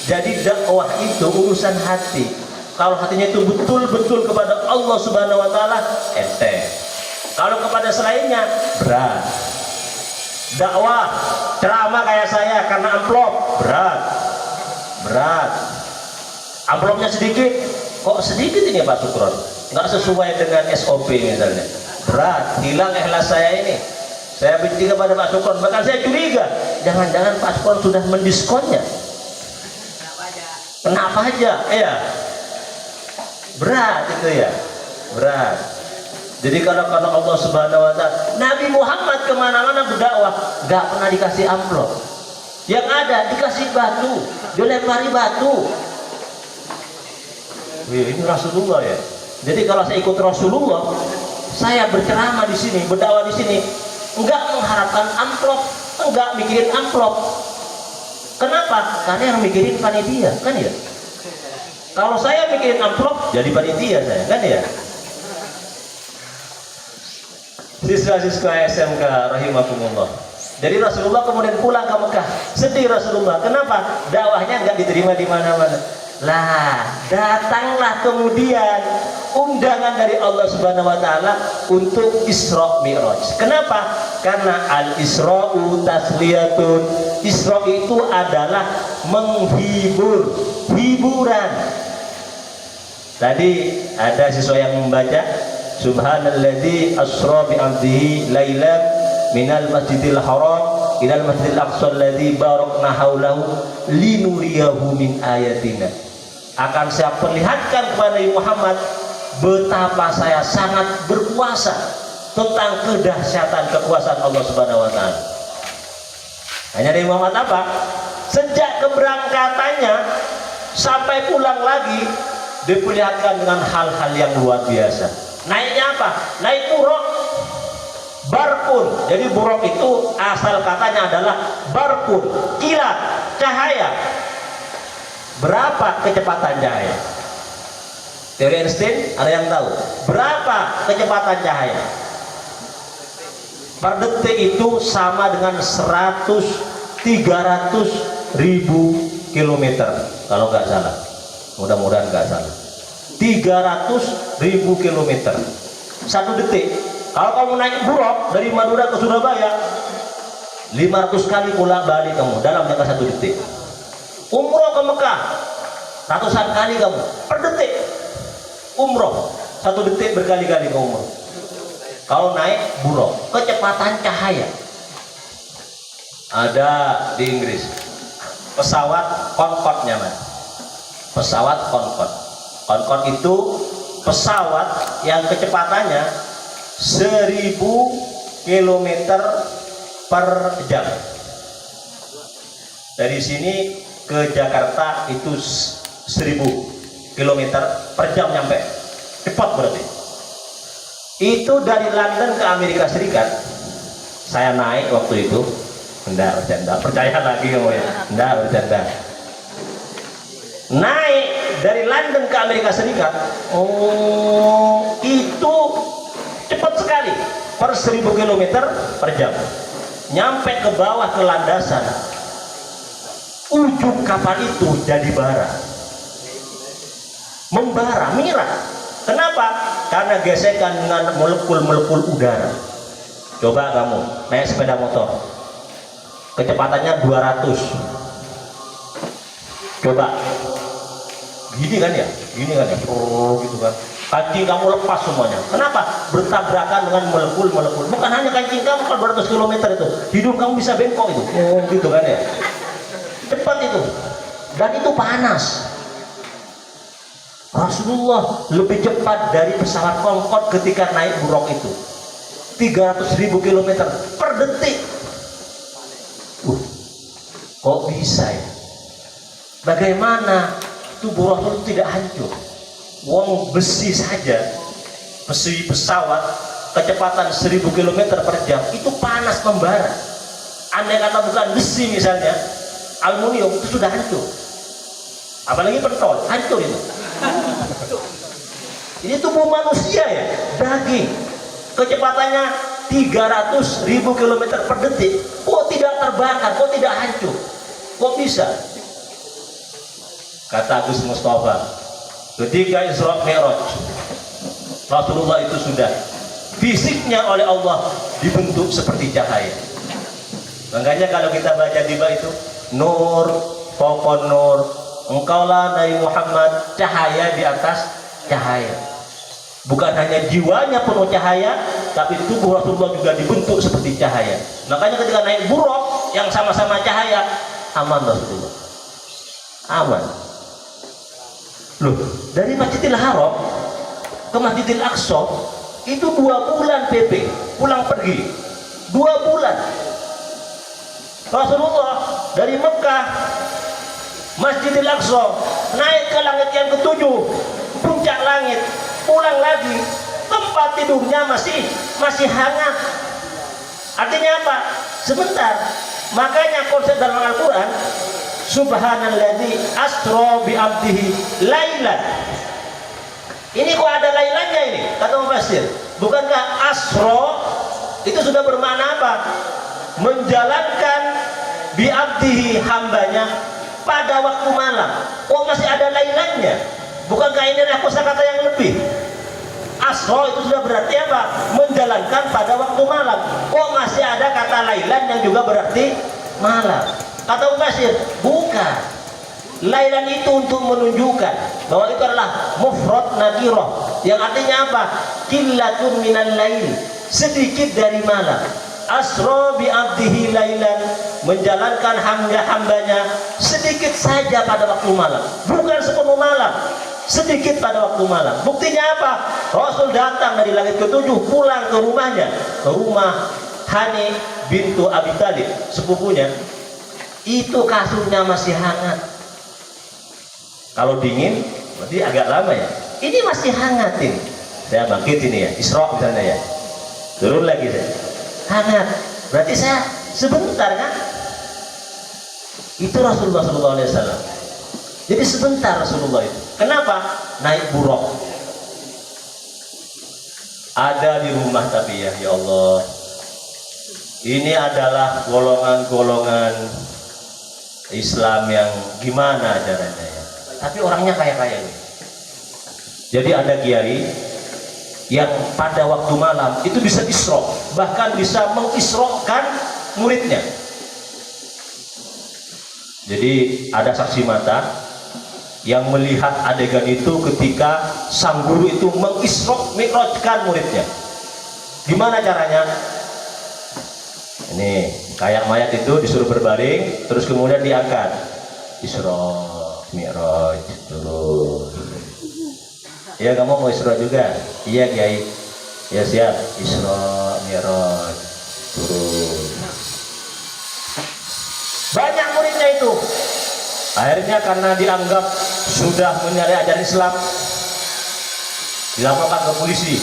Jadi dakwah itu urusan hati. Kalau hatinya itu betul-betul kepada Allah Subhanahu Wa Taala, enteng. Kalau kepada selainnya, berat. Dakwah ceramah kayak saya karena amplop, berat. Amplopnya sedikit, kok sedikit ini Pak Sukron, nggak sesuai dengan SOP misalnya, berat. Hilang ikhlas saya ini. Saya benci kepada Pak Sukron, bahkan saya curiga jangan-jangan Pak Sukron sudah mendiskonnya. Kenapa aja? Ya, berat itu ya, berat. Jadi kalau Allah Subhanahu Wa Taala, Nabi Muhammad kemana-mana berdakwah, nggak pernah dikasih amplop. Yang ada dikasih batu, dilempari batu. Wih, ini Rasulullah ya. Jadi kalau saya ikut Rasulullah, saya berceramah di sini, berdakwah di sini, nggak mengharapkan amplop, nggak mikirin amplop. Kenapa? Karena yang mikirin panitia, kan ya? Kalau saya mikirin amplop, jadi panitia saya, kan ya? Siswa-siswa SMK rahimakumullah. Jadi Rasulullah kemudian pulang ke Mekah. Sedih Rasulullah. Kenapa? Dakwahnya nggak diterima di mana-mana. Lah, datanglah kemudian undangan dari Allah Subhanahu Wa Taala untuk Isra Mi'raj. Kenapa? Karena al-Isra'u tasliyatun. Isra itu adalah menghibur, hiburan. Tadi ada siswa yang membaca Subhanalladzi asra bi 'abdihi lailan minal masjidil haram ilal masjidil aqsa alladzi barakna haulahu linuriyahu min ayatina. Akan saya perlihatkan kepada Nabi Muhammad betapa saya sangat berkuasa tentang kedahsyatan kekuasaan Allah Subhanahu Wa Taala. Hanya Nabi Muhammad apa? Sejak keberangkatannya sampai pulang lagi diperlihatkan dengan hal-hal yang luar biasa. Naiknya apa? Naik buruk, barkun. Jadi buruk itu asal katanya adalah barkun, kilat, cahaya. Berapa kecepatan cahaya? Teori Einstein ada yang tahu? Berapa kecepatan cahaya? Per detik itu sama dengan 300.000 kilometer kalau nggak salah. Mudah-mudahan nggak salah. 300.000 kilometer 1 detik. Kalau kamu naik buruk dari Madura ke Surabaya 500 kali pulang balik kamu dalam jangka 1 detik. Umroh ke Mekah ratusan kali kamu per detik. Umroh 1 detik berkali-kali kamu umroh. Kalau naik buruk, kecepatan cahaya. Ada di Inggris pesawat Concorde nyaman. Pesawat Concorde. Concorde itu pesawat yang kecepatannya 1000 kilometer per jam. Dari sini ke Jakarta itu 1000 kilometer per jam nyampe. Cepat berarti. Itu dari London ke Amerika Serikat. Saya naik waktu itu. Enggak bercanda, percaya lagi kamu ya. Enggak bercanda. Naik dari London ke Amerika Serikat. Oh, itu cepat sekali. Per 1000 km per jam. Nyampe ke bawah ke landasan. Ujung kapal itu jadi bara. Membara, merah. Kenapa? Karena gesekan dengan molekul-molekul udara. Coba kamu naik sepeda motor, kecepatannya 200. Coba gini kan ya, oh gitu kan. Kancing kamu lepas semuanya. Kenapa? Bertabrakan dengan molekul-molekul. Bukan hanya kancing kamu kalau 200 km itu, hidung kamu bisa bengkok itu. Oh gitu kan ya. Cepat itu. Dan itu panas. Rasulullah lebih cepat dari pesawat Concorde ketika naik buruk itu. 300.000 km per detik. Kok bisa ya? Bagaimana tubuh Rasul tidak hancur? Wong besi saja, besi pesawat kecepatan 1000 km per jam itu panas membara. Andai kata bukan besi misalnya, aluminium itu sudah hancur. Apalagi pentol, hancur itu. Ini tubuh manusia ya, daging, kecepatannya 300.000 km per detik. Kok tidak terbakar, kok tidak hancur, kok bisa? Kata Gus Mustafa, ketika Isra Mi'raj, Rasulullah itu sudah fisiknya oleh Allah dibentuk seperti cahaya. Makanya kalau kita baca di bawah itu, nur, pokok nur, engkaulah Nabi Muhammad, cahaya di atas cahaya. Bukan hanya jiwanya penuh cahaya, tapi tubuh Rasulullah juga dibentuk seperti cahaya. Makanya ketika naik buruk yang sama-sama cahaya, aman Rasulullah. Aman. Loh, dari Masjidil Haram ke Masjidil Aqsa itu 2 bulan PP, pulang pergi 2 bulan. Rasulullah dari Mekah Masjidil Aqsa naik ke langit yang ke-7, puncak langit, pulang lagi, tempat tidurnya masih hangat. Artinya apa? Sebentar. Makanya konsep dalam Al-Quran, Subhanalladzi asra bi 'abdihi lailan. Ini kok ada lailannya ini? Kata mufassir. Bukankah asra itu sudah bermakna apa? Menjalankan bi 'abdihi, hambanya, pada waktu malam. Kok masih ada lailannya? Bukankah ini adalah kosakata yang lebih? Asra itu sudah berarti apa? Menjalankan pada waktu malam. Kok masih ada kata lailan yang juga berarti malam? Kata mufassir, bukan. Lailan itu untuk menunjukkan bahwa itu adalah mufrad nakirah, yang artinya apa? Qillatun minal lail, sedikit dari malam. Asra bi 'abdihi lailan, menjalankan hambanya sedikit saja pada waktu malam, bukan sepenuh malam, sedikit pada waktu malam. Buktinya apa? Rasul datang dari langit ke-7, pulang ke rumahnya, ke rumah Hani bintu Abi Thalib, sepupunya. Itu kasurnya masih hangat. Kalau dingin berarti agak lama ya. Ini masih hangat ini. Saya bangkit ini ya, Isra misalnya ya, turun lagi saya, hangat. Berarti saya sebentar kan? Itu Rasulullah SAW. Jadi sebentar Rasulullah itu. Kenapa? Naik buruk. Ada di rumah tapi ya Allah. Ini adalah golongan-golongan Islam yang gimana caranya ya. Tapi orangnya kaya-kaya ini. Jadi ada kiai yang pada waktu malam itu bisa isra, bahkan bisa mengisrokan muridnya. Jadi ada saksi mata yang melihat adegan itu ketika sang guru itu mengisrok mi'rajkan muridnya. Gimana caranya? Ini kayak mayat itu disuruh berbaring, terus kemudian diangkat, Isra Mi'raj turun. Ya kamu mau Isra juga? Iya Kiai. Ya siap, Isra Mi'raj turun. Banyak muridnya itu. Akhirnya karena dianggap sudah menyalahi ajaran Islam, dilaporkan ke polisi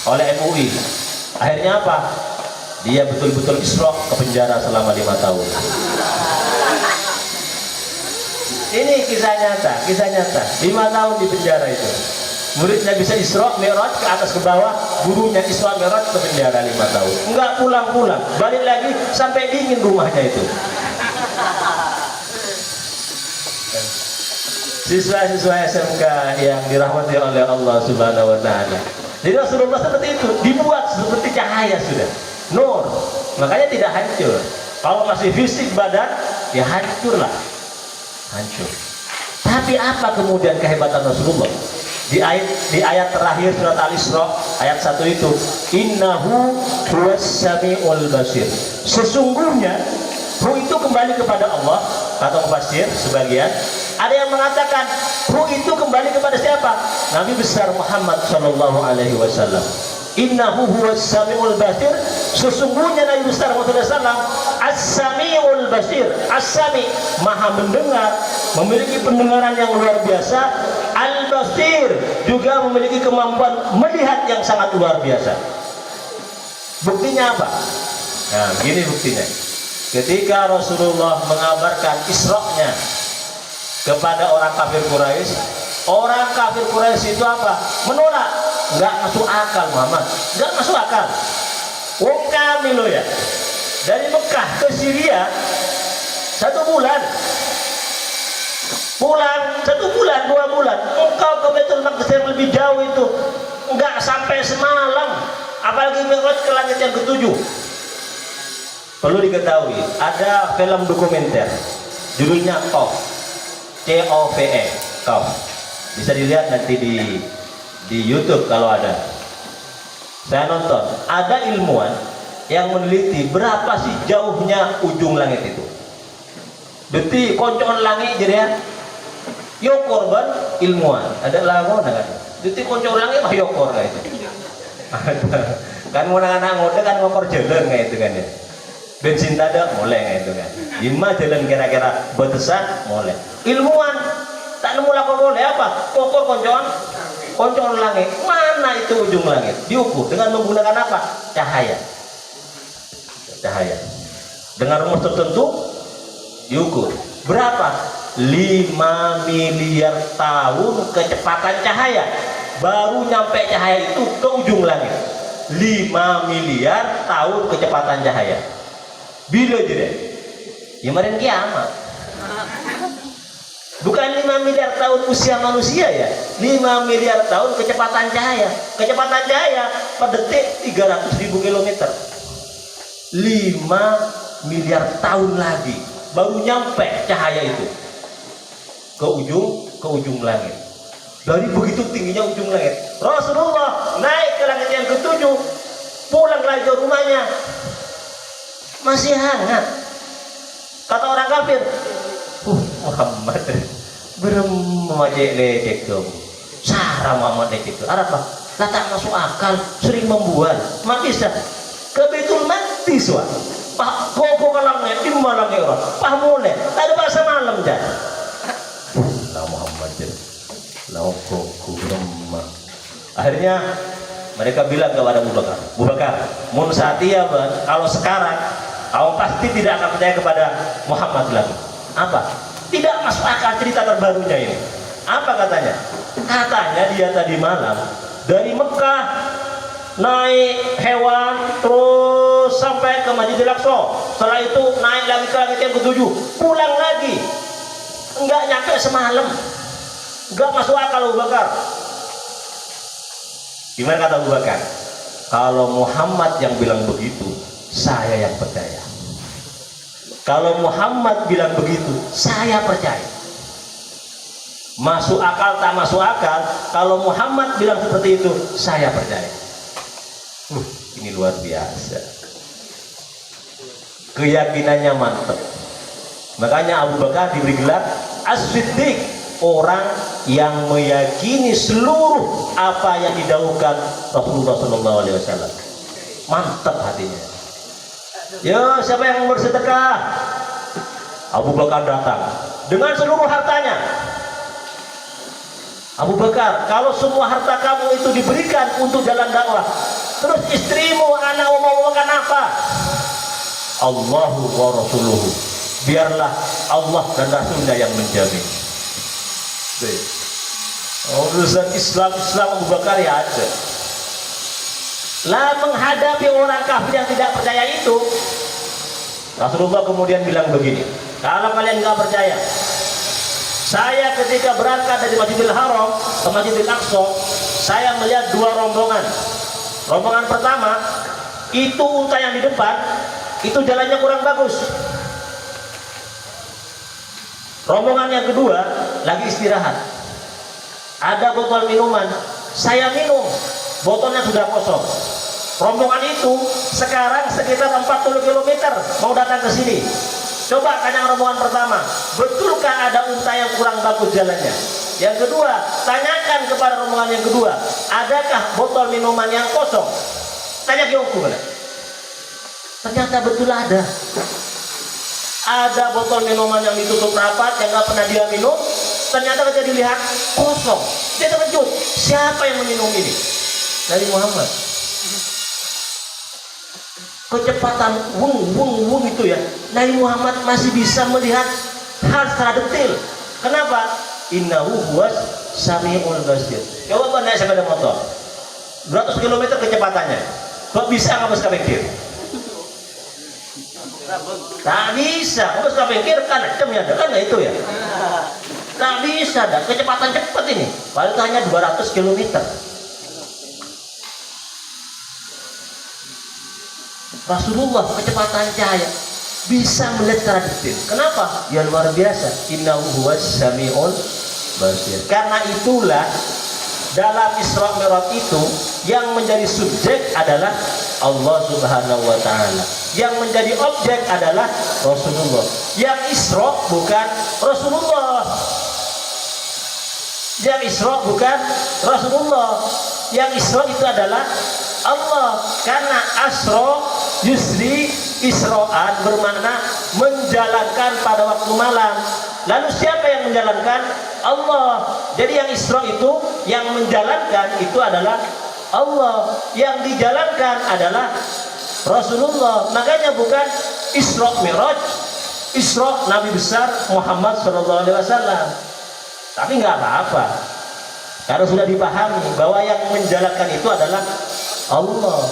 oleh MUI. Akhirnya apa? Dia betul-betul Isra ke penjara selama 5 tahun. Ini kisah nyata, 5 tahun di penjara itu. Muridnya bisa Isra Mi'raj ke atas ke bawah, gurunya Isra Mi'raj ke penjara 5 tahun. Enggak pulang-pulang, balik lagi sampai dingin rumahnya itu. Siswa-siswa SMK yang dirahmati oleh Allah Subhanahu wa taala. Jadi Rasulullah seperti itu, dibuat seperti cahaya sudah. Nur. Makanya tidak hancur. Kalau masih fisik badan, ya hancurlah. Hancur. Tapi apa kemudian kehebatan Rasulullah? Di ayat terakhir surat Al-Isra ayat 1 itu, innahu huwas samiul basir. Sesungguhnya hu itu kembali kepada Allah, kata mufassir sebagian. Ada yang mengatakan hu itu kembali kepada siapa? Nabi besar Muhammad sallallahu alaihi wasallam. Innahu huwas samiul basir. Sesungguhnya Nabi besar Muhammad sallallahu alaihi wasallam as-samiul basir. As-sami, maha mendengar, memiliki pendengaran yang luar biasa. Al-basir, juga memiliki kemampuan melihat yang sangat luar biasa. Buktinya apa? Nah, gini buktinya. Ketika Rasulullah mengabarkan Isra-nya kepada orang kafir Quraisy, orang kafir Quraisy itu apa? Menolak. Enggak masuk akal Muhammad, enggak masuk akal. Wong kami loh ya, dari Mekah ke Syria 1 bulan, pulang 1 bulan 2 bulan, engkau ke Baitul Maqdis yang lebih jauh itu enggak sampai semalam, apalagi Mi'raj ke langit yang ke-7. Perlu diketahui, ada film dokumenter judulnya COV, COVE, COV. Bisa dilihat nanti di YouTube kalau ada. Saya nonton, ada ilmuwan yang meneliti berapa sih jauhnya ujung langit itu. Deti koncoan langit jadi ya. Yo korban ilmuwan, ada lagu kan? Deti koncoan langit mah yo kor kayak itu. Kan mau anak ngode kan ngokor jalan kayak itu kan ya. Bensin tada mulai kayak itu kan. Lima jalan kira-kira batasan mulai. Ilmuwan tak nemu laku boleh apa? Kokor koncoan langit. Mana itu ujung langit? Diukur dengan menggunakan apa? Cahaya. Cahaya. Dengan rumus tertentu diukur. Berapa? 5 miliar tahun kecepatan cahaya. Baru nyampe cahaya itu ke ujung langit. 5 miliar tahun kecepatan cahaya. Bila jadi? Ya kemarin kiamat. Bukan 5 miliar tahun usia manusia ya, 5 miliar tahun kecepatan cahaya. Kecepatan cahaya per detik 300.000 kilometer. 5 miliar tahun lagi baru nyampe cahaya itu ke ujung langit. Dari begitu tingginya ujung langit, Rasulullah naik ke langit yang ke-7, pulang lagi ke rumahnya masih hangat. Kata orang kafir, Muhammad beremajek lecek kamu. Sarah Muhammad lecek itu. Apa? Lah tak masuk akal, sering membual. Mak bisa ke Baitul Maqdis wah. Pak koko kalangnya di malangnya orang. Pak mulai. Tak ada bahasa malam dah. Lah Muhammad je. Lah koko beremah. Akhirnya mereka bilang kepada Abu Bakar, mun satia kalau sekarang kamu pasti tidak akan percaya kepada Muhammad lagi. Apa? Tidak masuk akal cerita terbarunya ini. Apa katanya? Katanya dia tadi malam dari Mekah naik hewan terus sampai ke Masjidil Aqsa. Setelah itu naik lagi ke langit yang ke-7, pulang lagi. Enggak nyampe semalam. Enggak masuk akal Abu Bakar. Gimana kata Abu Bakar? Kalau Muhammad yang bilang begitu, saya yang percaya. Kalau Muhammad bilang begitu, saya percaya. Masuk akal tak masuk akal, kalau Muhammad bilang seperti itu, saya percaya. Ini luar biasa. Keyakinannya mantap. Makanya Abu Bakar diberi gelar As-Siddiq, orang yang meyakini seluruh apa yang didahulukan Rasulullah SAW. Mantap hatinya. Ya, siapa yang mau bersedekah? Abu Bakar datang dengan seluruh hartanya. Abu Bakar, kalau semua harta kamu itu diberikan untuk jalan dakwah, terus istrimu, anakmu mau makan apa? Allahu wa rasuluhu, biarlah Allah dan Rasulnya yang menjamin. Urusan Islam Abu Bakar ya ada. Lah menghadapi orang kafir yang tidak percaya itu, Rasulullah kemudian bilang begini, kalau kalian nggak percaya, saya ketika berangkat dari Masjidil Haram ke Masjidil Aqsa, saya melihat dua rombongan. Rombongan pertama, itu unta yang di depan, itu jalannya kurang bagus. Rombongan yang kedua, lagi istirahat. Ada botol minuman, saya minum, botolnya sudah kosong. Rombongan itu sekarang sekitar 40 km mau datang ke sini. Coba tanya rombongan pertama, betulkah ada unta yang kurang bagus jalannya? Yang kedua, tanyakan kepada rombongan yang kedua, adakah botol minuman yang kosong? Tanya Kyongku mana? Ternyata betul ada. Ada botol minuman yang ditutup rapat yang nggak pernah dia minum. Ternyata ketika dilihat kosong. Dia terkejut. Siapa yang meminum ini? Dari Muhammad. Kecepatan wung itu ya, Nabi Muhammad masih bisa melihat hal secara detail. Kenapa? Innahu huwas samiul basir. Coba naik sepeda motor 200 km kecepatannya, kok bisa nggak bisa pikir? Tak bisa, nggak bisa pikir kan ada kan itu ya. Tak bisa dah, kecepatan cepat ini, paling hanya 200 km. Rasulullah kecepatan cahaya bisa melihat secara detail. Kenapa? Ya luar biasa. Innahu huwas samiul basir. Karena itulah dalam Isra Mi'raj itu yang menjadi subjek adalah Allah Subhanahu wa taala. Yang menjadi objek adalah Rasulullah. Yang Isra bukan Rasulullah. Yang Isra bukan Rasulullah. Yang Isra itu adalah Allah, karena asro yusri isro'an bermakna menjalankan pada waktu malam. Lalu siapa yang menjalankan? Allah. Jadi yang isro itu, yang menjalankan itu adalah Allah, yang dijalankan adalah Rasulullah. Makanya bukan Isra Mi'raj, Isra Nabi besar Muhammad SAW. Tapi nggak apa-apa, karena sudah dipahami bahwa yang menjalankan itu adalah Allah.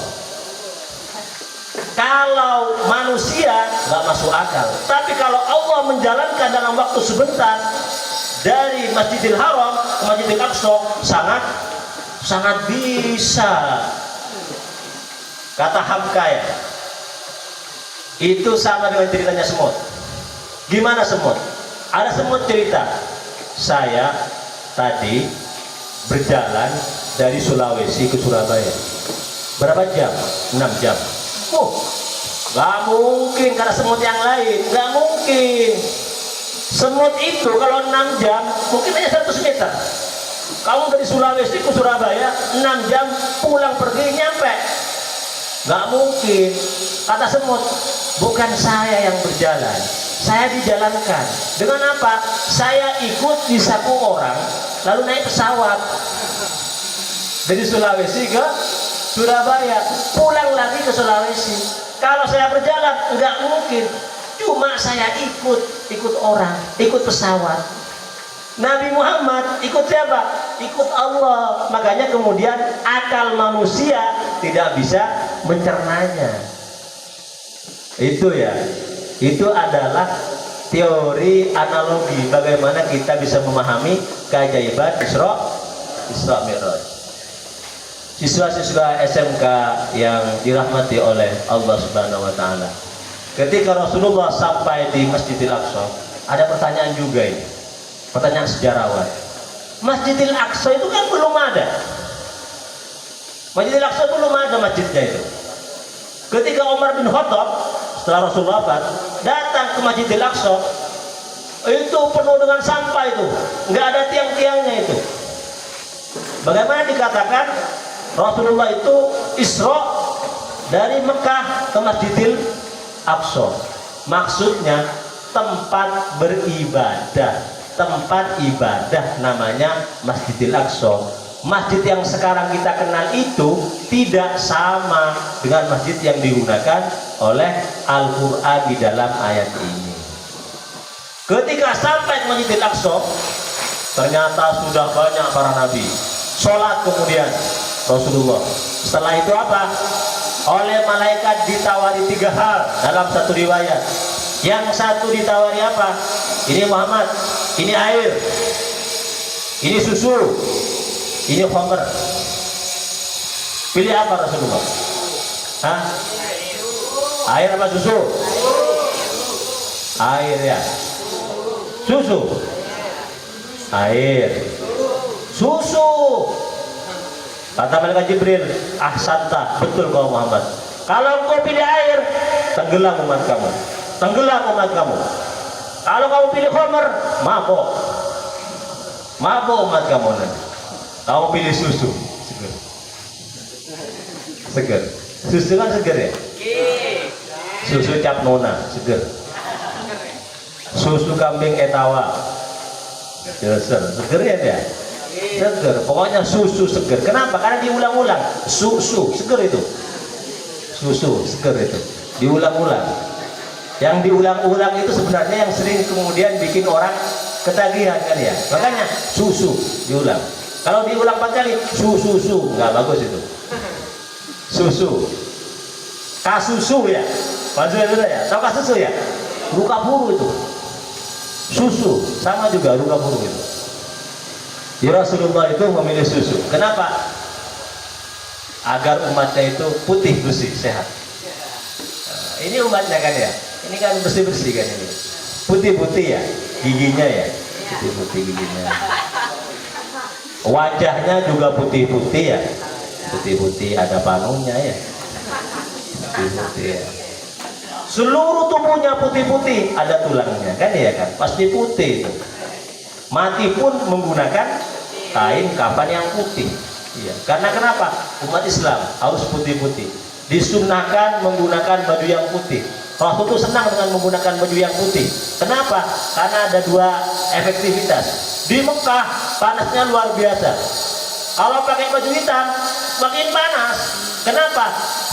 Kalau manusia nggak masuk akal, tapi kalau Allah menjalankan dalam waktu sebentar dari Masjidil Haram ke Masjidil Aqsa, sangat bisa. Kata Hamka ya, itu sama dengan ceritanya semut. Gimana semut? Ada semut cerita, saya tadi berjalan dari Sulawesi ke Surabaya. Berapa jam? 6 jam. Gak mungkin karena semut yang lain. Gak mungkin. Semut itu kalau 6 jam mungkin hanya 100 meter. Kamu dari Sulawesi ke Surabaya 6 jam pulang pergi nyampe. Gak mungkin. Kata semut, bukan saya yang berjalan, saya dijalankan. Dengan apa? Saya ikut disaku orang lalu naik pesawat dari Sulawesi ke Surabaya, pulang lagi ke Sulawesi. Kalau saya berjalan nggak mungkin, cuma saya ikut orang, ikut pesawat. Nabi Muhammad ikut siapa? Ikut Allah. Makanya kemudian akal manusia tidak bisa mencernanya. Itu ya, itu adalah teori analogi bagaimana kita bisa memahami keajaiban Isra Mi'raj. Siswa-siswa SMK yang dirahmati oleh Allah Subhanahu wa taala. Ketika Rasulullah sampai di Masjidil Aqsa, ada pertanyaan juga ini. Pertanyaan sejarawan. Masjidil Aqsa itu kan belum ada. Masjidil Aqsa belum ada masjidnya itu. Ketika Umar bin Khattab setelah Rasulullah wafat datang ke Masjidil Aqsa, Itu penuh dengan sampah itu, nggak ada tiang-tiangnya itu. Bagaimana dikatakan Rasulullah itu Isra dari Mekah ke Masjidil Aqsa? Maksudnya tempat beribadah, tempat ibadah namanya Masjidil Aqsa. Masjid yang sekarang kita kenal itu tidak sama dengan masjid yang digunakan oleh Al-Quran di dalam ayat ini. Ketika sampai ke Masjidil Aqsa, ternyata sudah banyak para nabi sholat, kemudian Rasulullah. Setelah itu apa? Oleh malaikat ditawari 3 hal dalam satu riwayat. Yang satu ditawari apa? Ini Muhammad, ini air, ini susu, ini khamr. Pilih apa Rasulullah? Hah? Air apa susu? Air ya. Susu. Air. Susu. Kata malaikat Jibril, ahsanta, betul kau Muhammad. Kalau kau pilih air, tenggelam umat kamu. Tenggelam umat kamu. Kalau kamu pilih khamr, mabok. Mabok umat kamu nanti. Kamu pilih susu, seger. Seger. Susu kan seger ya? Susu cap nona, seger. Susu kambing etawa, seger ya dia? Seger. Pokoknya susu seger. Kenapa? Karena diulang-ulang. Susu seger itu. Susu seger itu. Diulang-ulang. Yang diulang-ulang itu sebenarnya yang sering kemudian bikin orang ketagihan kan ya. Makanya susu diulang. Kalau diulang 4 kali, susu, nggak bagus itu. Susu, kasusu ya, maksudnya ya, tahu kasusu ya, luka buru itu. Susu, sama juga luka buru itu. Ya, Rasulullah itu memilih susu. Kenapa? Agar umatnya itu putih, bersih, sehat. Nah, ini umatnya kan ya, ini kan bersih-bersih kan ini. Putih-putih ya, giginya ya, putih-putih giginya. Wajahnya juga putih-putih ya, putih-putih, ada panunya ya, putih-putih ya. Seluruh tubuhnya putih-putih, ada tulangnya kan ya kan, pasti putih itu. Mati pun menggunakan kain kafan yang putih. Iya. Karena kenapa? Umat Islam harus putih-putih. Disunnahkan menggunakan baju yang putih. Rasul itu senang dengan menggunakan baju yang putih. Kenapa? Karena ada 2 efektivitas. Di Mekah panasnya luar biasa. Kalau pakai baju hitam makin panas. Kenapa?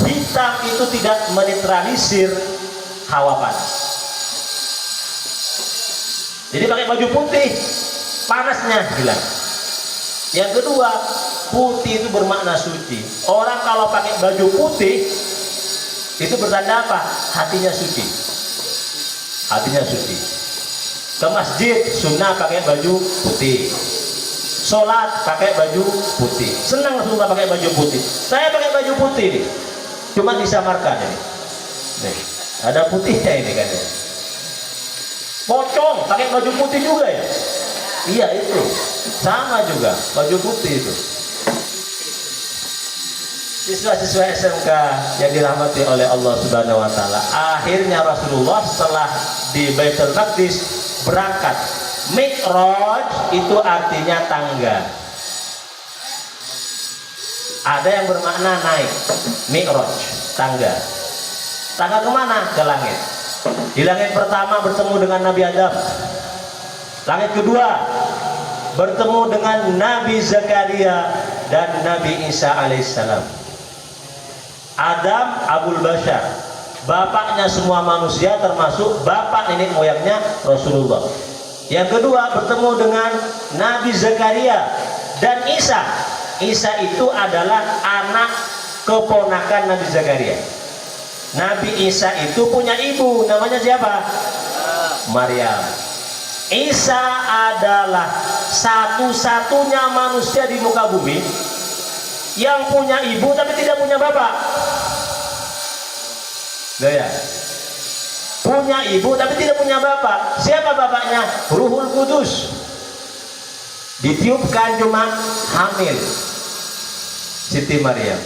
Hitam itu tidak menetralisir hawa panas. Jadi pakai baju putih panasnya hilang. Yang kedua, putih itu bermakna suci. Orang kalau pakai baju putih itu bertanda apa? Hatinya suci. Hatinya suci. Ke masjid sunnah pakai baju putih. Sholat pakai baju putih. Senang Rasulullah pakai baju putih. Saya pakai baju putih nih. Cuma disamarkan ini. Nih, ada putihnya ini kan ya. Pocong pakai baju putih juga ya? Iya itu. Sama juga baju putih itu. Siswa-siswa SMK yang dirahmati oleh Allah Subhanahu wa taala. Akhirnya Rasulullah setelah di Baitul Maqdis berangkat. Mi'raj itu artinya tangga. Ada yang bermakna naik. Mi'raj, tangga. Tangga kemana? Ke langit. Di langit pertama bertemu dengan Nabi Adam. Langit kedua bertemu dengan Nabi Zakaria dan Nabi Isa alaihissalam. Adam Abul Bashar, bapaknya semua manusia, termasuk bapak nenek moyangnya Rasulullah. Yang kedua bertemu dengan Nabi Zakaria dan Isa. Isa itu adalah anak keponakan Nabi Zakaria. Nabi Isa itu punya ibu, namanya siapa? Maryam. Isa adalah satu-satunya manusia di muka bumi yang punya ibu tapi tidak punya bapak. Loh ya, punya ibu tapi tidak punya bapak. Siapa bapaknya? Ruhul Kudus. Ditiupkan cuma hamil Siti Maryam.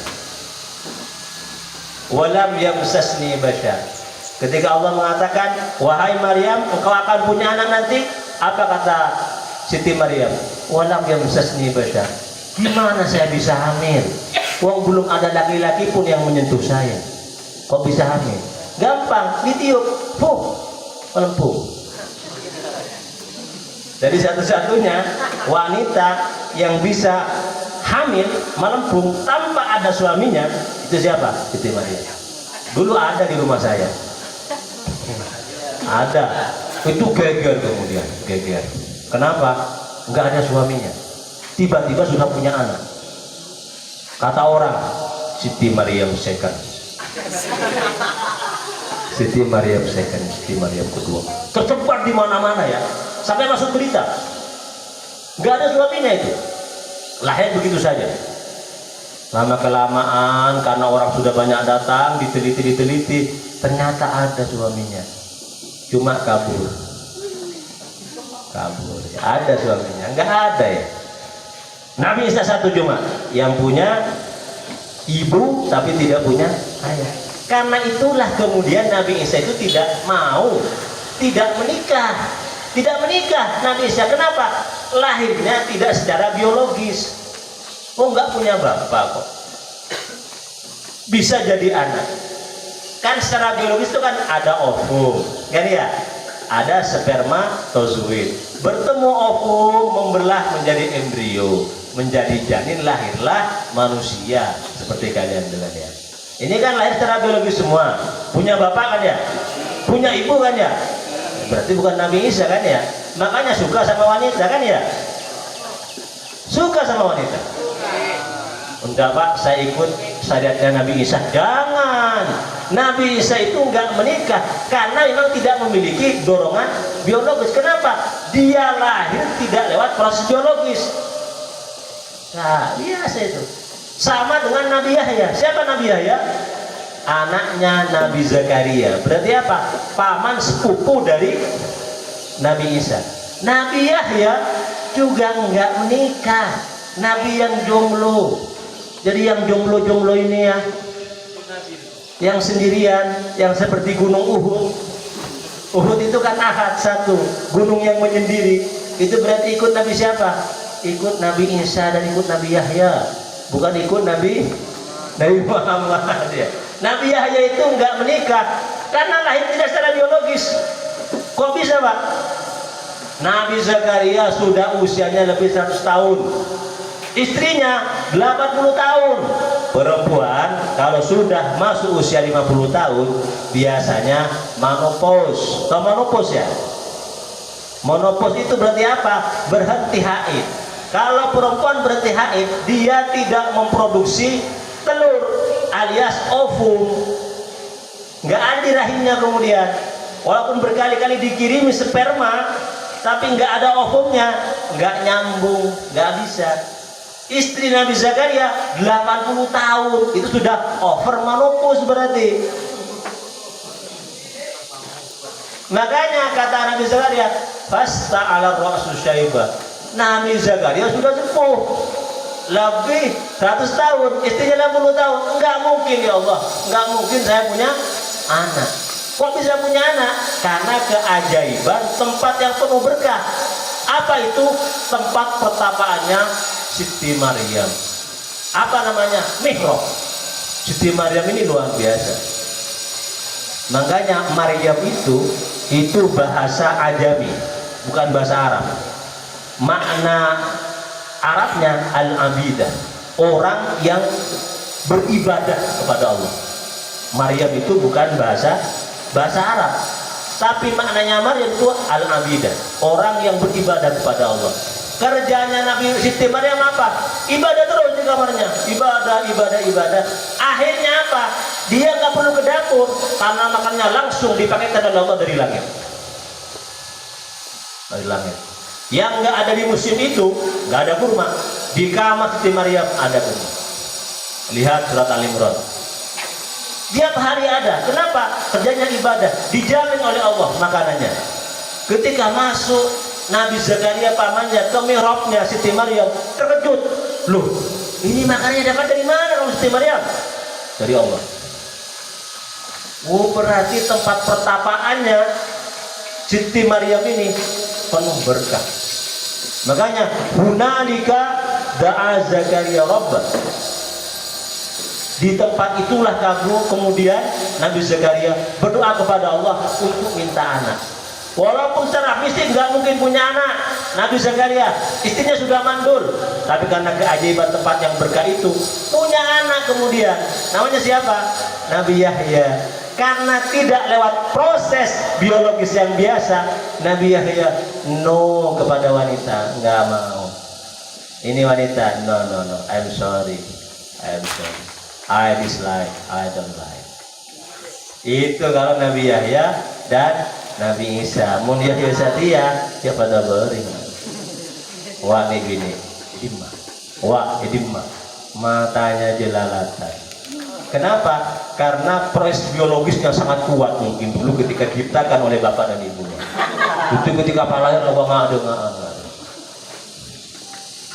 Walam yamsasni bashar. Ketika Allah mengatakan, wahai Maryam, engkau akan punya anak nanti, Apa kata Siti Maryam? Walam yamsasni bashar. Gimana saya bisa hamil? Wong belum ada laki-laki pun yang menyentuh saya. Kok bisa hamil? Gampang, ditiup, melempung. Jadi satu-satunya wanita yang bisa hamil melempung tanpa ada suaminya itu siapa? Siti Maryam. Dulu ada di rumah saya. Ada. Itu geger kemudian, geger. Kenapa? Enggak ada suaminya. Tiba-tiba sudah punya anak. Kata orang, Siti Maryam second. Siti Maryam second, Siti Maryam kedua. Tersebar di mana-mana ya. Sampai masuk berita. Enggak ada suaminya itu. Lahir begitu saja. Lama kelamaan karena orang sudah banyak datang, diteliti, ternyata ada suaminya. Cuma kabur. Ada suaminya, enggak ada ya. Nabi Isa satu cuma yang punya ibu tapi tidak punya ayah. Karena itulah kemudian Nabi Isa itu tidak menikah. Tidak menikah Nabi Isa. Kenapa? Lahirnya tidak secara biologis. Oh, enggak punya bapak kok. Bisa jadi anak. Kan secara biologis itu kan ada ovum, kan ya? Ada spermatozoid. Bertemu ovum membelah menjadi embrio, menjadi janin, lahirlah manusia seperti kalian dengar ya. Ini kan lahir secara biologis semua. Punya bapak kan ya? Punya ibu kan ya? Berarti bukan Nabi Isa kan ya? Makanya suka sama wanita kan ya? Suka sama wanita. Enggak Pak, saya ikut syariatnya Nabi Isa. Jangan. Nabi Isa itu enggak menikah karena memang tidak memiliki dorongan biologis. Kenapa? Dia lahir tidak lewat proses biologis. Nah, biasa itu. Sama dengan Nabi Yahya. Siapa Nabi Yahya? Anaknya Nabi Zakaria. Berarti apa? Paman sepupu dari Nabi Isa. Nabi Yahya juga enggak menikah. Nabi yang jomblo. Jadi yang jomblo-jomblo ini ya, yang sendirian, yang seperti gunung Uhud. Uhud itu kan ahad satu, gunung yang menyendiri. Itu berarti ikut Nabi siapa? Ikut Nabi Isa dan ikut Nabi Yahya, bukan ikut Nabi Muhammad ya. Nabi Yahya itu enggak menikah karena lahir tidak secara biologis. Kok bisa Pak? Nabi Zakaria sudah usianya lebih 100 tahun. Istrinya 80 tahun. Perempuan kalau sudah masuk usia 50 tahun biasanya menopause. Tahu menopause ya? Menopause itu berarti apa? Berhenti haid. Kalau perempuan berhenti haid, dia tidak memproduksi telur alias ovum. Nggak ada di rahimnya kemudian. Walaupun berkali-kali dikirimi sperma, tapi nggak ada ovumnya, nggak nyambung, nggak bisa. Istri Nabi Zakaria 80 tahun, itu sudah over menopause berarti. Makanya kata Nabi Zakaria, fasta ala ra'su syaiba. Nabi Zakaria sudah sepuh, lebih 100 tahun, istrinya 60 tahun. Enggak mungkin ya Allah, enggak mungkin saya punya anak. Kok bisa punya anak? Karena keajaiban tempat yang penuh berkah. Apa itu? Tempat pertapaannya Siti Maryam. Apa namanya? Mihrab. Siti Maryam ini luar biasa. Makanya Maryam itu bahasa Ajami, bukan bahasa Arab. Makna Arabnya al-abidah, orang yang beribadah kepada Allah. Maryam itu bukan bahasa Arab, tapi maknanya Maryam itu al-abidah, orang yang beribadah kepada Allah. Kerjanya Nabi Siti Maryam apa? Ibadah terus di kamarnya, ibadah. Akhirnya apa? Dia nggak perlu ke dapur karena makannya langsung dipakaikan oleh Allah dari langit. Yang nggak ada di musim itu, nggak ada kurma. Di kamar Siti Maryam ada kurma. Lihat surat Al-Imran. Tiap hari ada. Kenapa? Kerjanya ibadah, dijamin oleh Allah makanannya. Ketika masuk Nabi Zakaria pamannya ke mihrabnya Siti Maryam, terkejut. Loh, ini makanannya dapat dari mana kamu Siti Maryam? Dari Allah. Oh, berarti tempat pertapaannya Siti Maryam ini penuh berkah. Makanya hunalika da'a Zakaria rabbah. Di tempat itulah kemudian Nabi Zakaria berdoa kepada Allah untuk minta anak. Walaupun secara fisik nggak mungkin punya anak, Nabi Zakaria istrinya sudah mandul, tapi karena keajaiban tempat yang berkah itu punya anak kemudian. Namanya siapa? Nabi Yahya. Karena tidak lewat proses biologis yang biasa, Nabi Yahya no kepada wanita, nggak mau. Ini wanita, no, I'm sorry, I dislike, I don't like. Itu kalau Nabi Yahya dan Nabi Isa. Mun Yahya Satya siapa dah beri? Wah nih gini, idimah, matanya jelalatan. Kenapa? Karena proses biologisnya sangat kuat mungkin dulu ketika diciptakan oleh bapak dan ibunya. Itu ketika lahir nggak ada.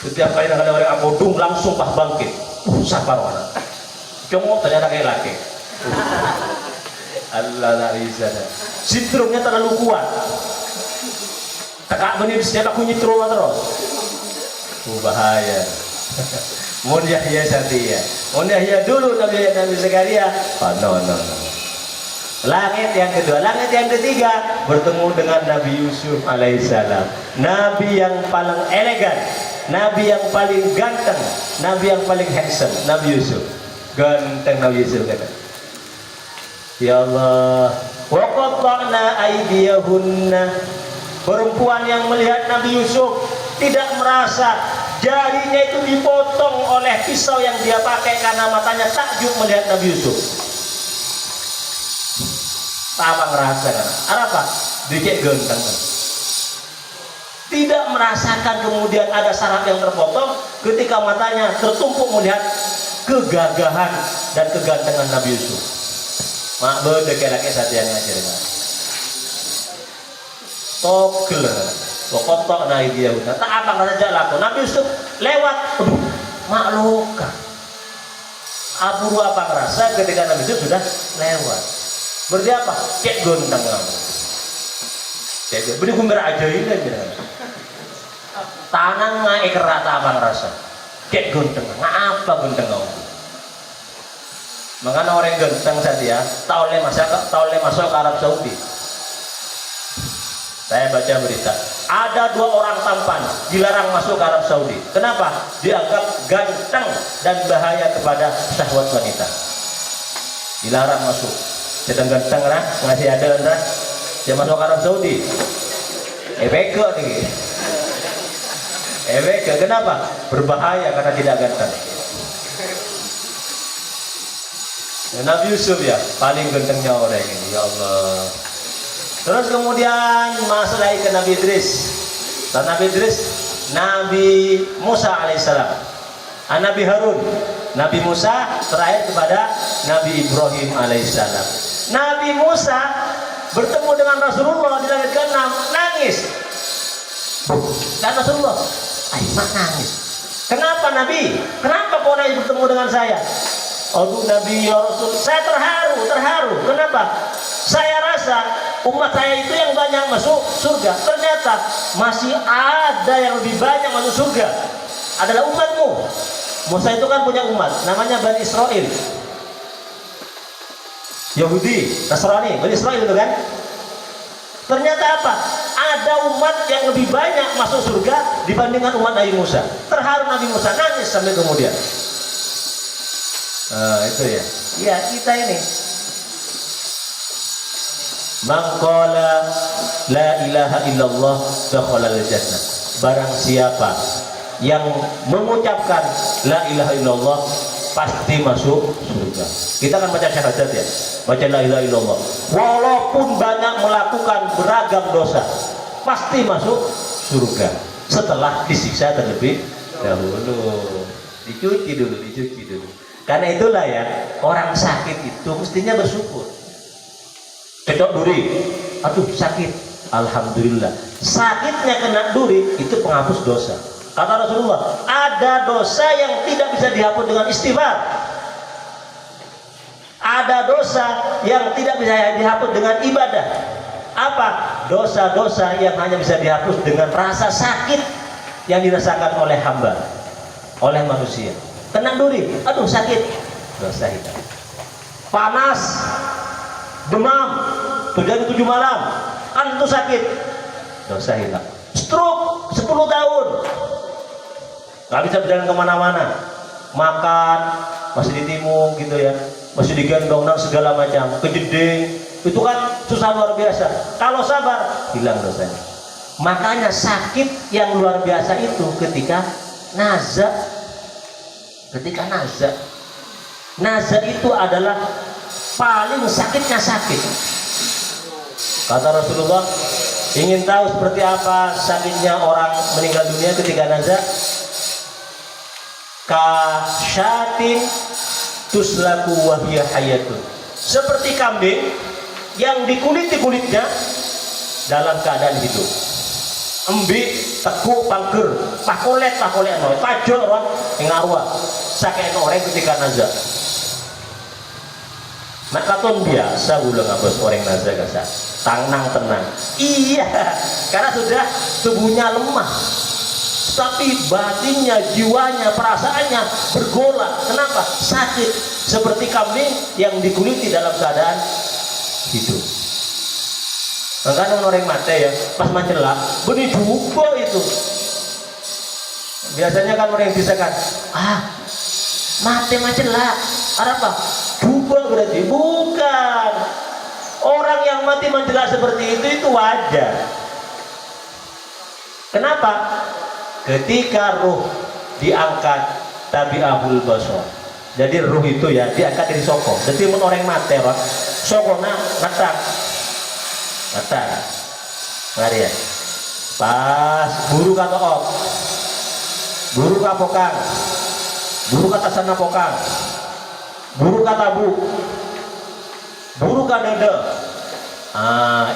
Setiap kali ada orang abodung langsung pas bangkit. Sabar mana? Cuma ternyata kayak laki. Allah la bisa. Sindromnya terlalu kuat. Tekak benih senjata kunyi terus. Bahaya. Mun Yahya Satya. Mun Yahya dulu Nabi Zakaria. Oh, no. Langit yang kedua, langit yang ketiga bertemu dengan Nabi Yusuf alaihissalam. Nabi yang paling elegan, Nabi yang paling ganteng, Nabi yang paling handsome, Nabi Yusuf. Ganteng Nabi Yusuf kata. Ya Allah, wa qatta'na aydiyahunna. Perempuan yang melihat Nabi Yusuf tidak merasa jarinya itu dipotong oleh pisau yang dia pakai karena matanya takjub melihat Nabi Yusuf. Apa ngerasa kan? Apa? Dicek ganteng. Tidak merasakan kemudian ada saraf yang terpotong ketika matanya tertumpuk melihat kegagahan dan kegantengan Nabi Yusuf. Mak bede kayak laki Satya ngajarnya. Togel, pokok naik dia udah. Tak apa nggak saja laku. Nabi Yusuf lewat, makluka. Abu apa ngerasa ketika Nabi Yusuf sudah lewat. Berarti apa? Cek gontang kamu. Cek, beri kumber aja ini aja. Tanang naik kerata apa ngerasa? Cek gontang, ngapa gontang kamu? Makanya orang ganteng saja, tak oleh masuk ke Arab Saudi. Saya baca berita, ada 2 orang tampan dilarang masuk ke Arab Saudi. Kenapa? Dianggap ganteng dan bahaya kepada syahwat wanita. Dilarang masuk. Sedang ganteng lah, ngasih ada lah. Dia masuk ke Arab Saudi. Ebeke nih. Ebeke, kenapa? Berbahaya karena tidak ganteng. Ya, Nabi Yusuf ya, paling gantengnya orang ini. Ya Allah. Terus kemudian masuk lagi ke Nabi Idris. Dan Nabi Idris, Nabi Musa alaihissalam, Nabi Harun, Nabi Musa terakhir kepada Nabi Ibrahim alaihissalam. Nabi Musa bertemu dengan Rasulullah di langit ke-6, nangis. Dan Rasulullah, Aiman nangis. Kenapa Nabi? Kenapa kau nangis bertemu dengan saya? Aduh Nabi ya Rasul, saya terharu. Kenapa? Saya rasa umat saya itu yang banyak masuk surga. Ternyata masih ada yang lebih banyak masuk surga. Adalah umatmu. Musa itu kan punya umat, namanya Bani Israel. Yahudi, Nasrani, Bani Israel itu kan. Ternyata apa? Ada umat yang lebih banyak masuk surga dibandingkan umat Nabi Musa. Terharu Nabi Musa, nangis sampai kemudian. Itu ya. Ya kita ini. Man qala la ilaha illallah dakhala al-jannah. Barang siapa yang mengucapkan la ilaha illallah pasti masuk surga. Kita akan baca syahadat ya. Baca la ilaha illallah. Walaupun banyak melakukan beragam dosa, pasti masuk surga. Setelah disiksa terlebih dahulu. Dicuci dulu. Karena itulah ya, orang sakit itu mestinya bersyukur. Cedok duri, aduh sakit, alhamdulillah. Sakitnya kena duri itu penghapus dosa. Kata Rasulullah, ada dosa yang tidak bisa dihapus dengan istighfar. Ada dosa yang tidak bisa dihapus dengan ibadah. Apa? Dosa-dosa yang hanya bisa dihapus dengan rasa sakit yang dirasakan oleh hamba, oleh manusia. Tenang duri, aduh sakit, dosa hilang. Panas, demam, 7 malam, antum sakit, dosa hilang. Stroke 10 tahun, nggak bisa berjalan kemana-mana, makan masih ditimung gitu ya, masih digendong dan segala macam, kejeding, itu kan susah luar biasa. Kalau sabar, hilang dosanya. Makanya sakit yang luar biasa itu ketika naza. Ketika naza, naza itu adalah paling sakitnya sakit. Kata Rasulullah, ingin tahu seperti apa sakitnya orang meninggal dunia ketika naza? Kasyatin tuslaku wahiyah hayatun. Seperti kambing yang dikuliti kulitnya dalam keadaan hidup. Embi, teku, pangker, pakolet, pajok, orang ngarwa. Sakit orang ketika naza. Makaton biasa ulang abis orang naza gasa. Tenang. Iya, karena sudah tubuhnya lemah. Tapi batinnya, jiwanya, perasaannya bergolak. Kenapa? Sakit. Seperti kambing yang dikuliti dalam keadaan hidup. Makanya orang mati ya, pas mencelak, benih juga itu. Biasanya kan orang yang bisa kan, mati mencelak, apa? Juga berarti bukan. Orang yang mati mencelak seperti itu wajar. Kenapa? Ketika ruh diangkat tabi'ahul basar. Jadi ruh itu ya diangkat dari soko. Jadi orang mati orang sokona ngetang. Mari ya. Pas buru kata op, buru kata pokang, buru kata sana pokang, buru kata bu, buru kata dede.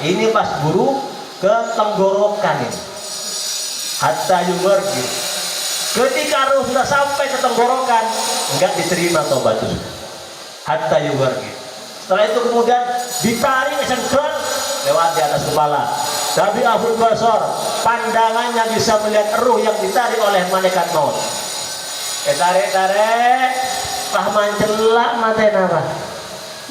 Ini pas buru ke tenggorokan ini. Hatta yumergi. Ketika ruh sudah sampai ke tenggorokan, enggak diterima tobat itu. Hatta yumergi. Setelah itu kemudian ditarik sengkron lewat di atas kepala. Tapi Abul Basor, pandangannya bisa melihat ruh yang ditarik oleh malaikat maut. Tarik, pahman celak mata apa?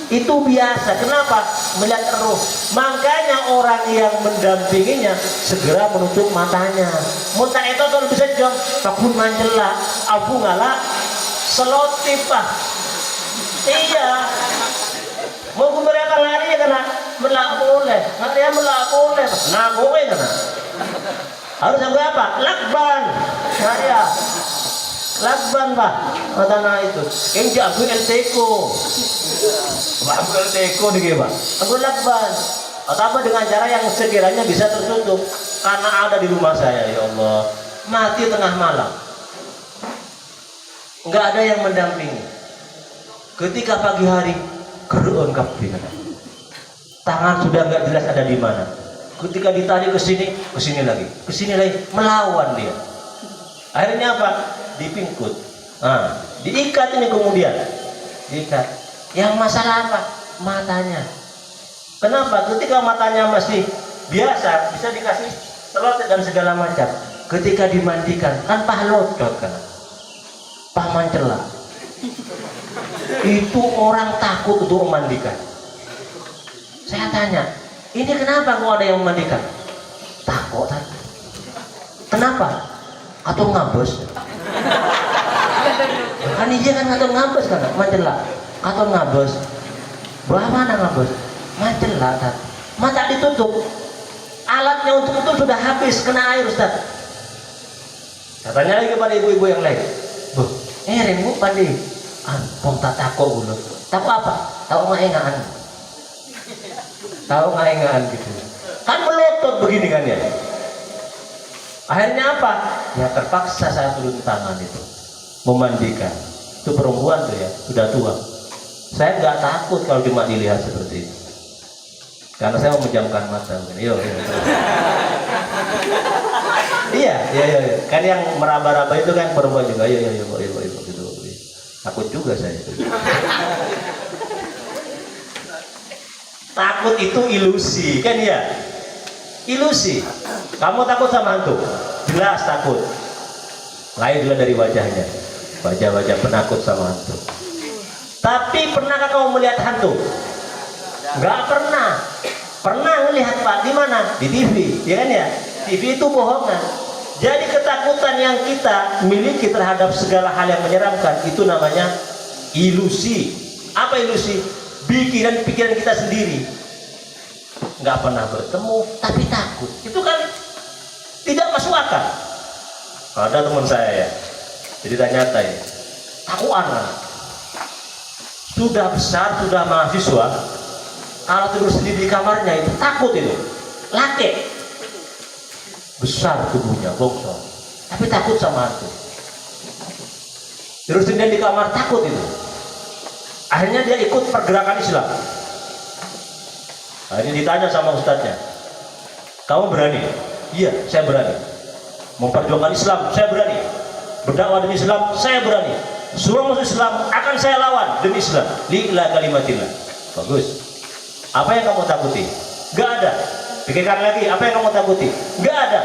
Itu biasa. Kenapa? Melihat ruh. Makanya orang yang mendampinginya segera menutup matanya. Muntah itu kalau bisa jom, takun mancelak, abu ngalah, selotipah. Iya. Mau berapa hari ya kena melak boleh, dia melak boleh, nah boleh kena. Harus yang berapa? Lakban, saya lakban bah, matana itu. Yang jago LTK, aku LTK nih bah, aku lakban. Atau apa dengan cara yang sekiranya bisa tertutup, karena ada di rumah saya ya Allah, mati tengah malam, nggak ada yang mendampingi. Ketika pagi hari keruan kapi, tangan sudah nggak jelas ada di mana. Ketika ditarik ke sini lagi, melawan dia. Akhirnya apa? Dipingkut. Diikat ini kemudian, diikat. Yang masalah apa? Matanya. Kenapa? Ketika matanya masih biasa, bisa dikasih selotip dan segala macam. Ketika dimandikan, tanpa locot kan, paman celah. Itu orang takut untuk memandikan. Saya tanya, ini kenapa kok ada yang memandikan? Takut kan? Kenapa? Atau ngabes? Kan dia kan atau ngabes kan? Mancelak atau ngabes? Berapa mana ngabes? Mancelak kan? Mata ditutup. Alatnya untuk itu sudah habis, kena air Ustaz. Katanya lagi kepada ibu-ibu yang lain, bu, remuk pandi. Pom tak takut dulu. Tahu apa? Tahu ngaengaan. Tahu ngaengaan gitu. Kan melotot begini kan ya. Akhirnya apa? Ya terpaksa saya turun tangan itu memandikan. Itu perempuan tuh ya, sudah tua. Saya nggak takut kalau cuma dilihat seperti itu. Karena saya memejamkan mata. Iya. Kan yang meraba-raba itu kan perempuan juga. Iya gitu. Takut juga saya. Takut itu ilusi kan ya. Ilusi. Kamu takut sama hantu? Jelas takut. Lain juga dari wajahnya. Wajah-wajah penakut sama hantu. Tapi pernahkah kamu melihat hantu? Nggak pernah. Pernah melihat Pak di mana? Di TV, ya kan ya? TV itu bohongan. Jadi ketakutan yang kita miliki terhadap segala hal yang menyeramkan itu namanya ilusi. Apa ilusi? Pikiran-pikiran kita sendiri. Nggak pernah bertemu, tapi takut. Itu kan tidak masuk akal. Ada teman saya ya, cerita nyata ya. Aku anak sudah besar, sudah mahasiswa. Kalau tidur sendiri di kamarnya itu takut itu. Laki besar tubuhnya, bongsor, tapi takut sama hantu. Tidur sendiri di kamar takut itu. Akhirnya dia ikut pergerakan Islam. Akhirnya ditanya sama ustadznya, kamu berani? Iya, saya berani. Memperjuangkan Islam, saya berani. Berdakwah demi Islam, saya berani. Semua musuh Islam akan saya lawan demi Islam. Lillahi kalimatillah. Bagus. Apa yang kamu takuti? Gak ada. Pikirkan lagi, apa yang kamu takuti? Gak ada.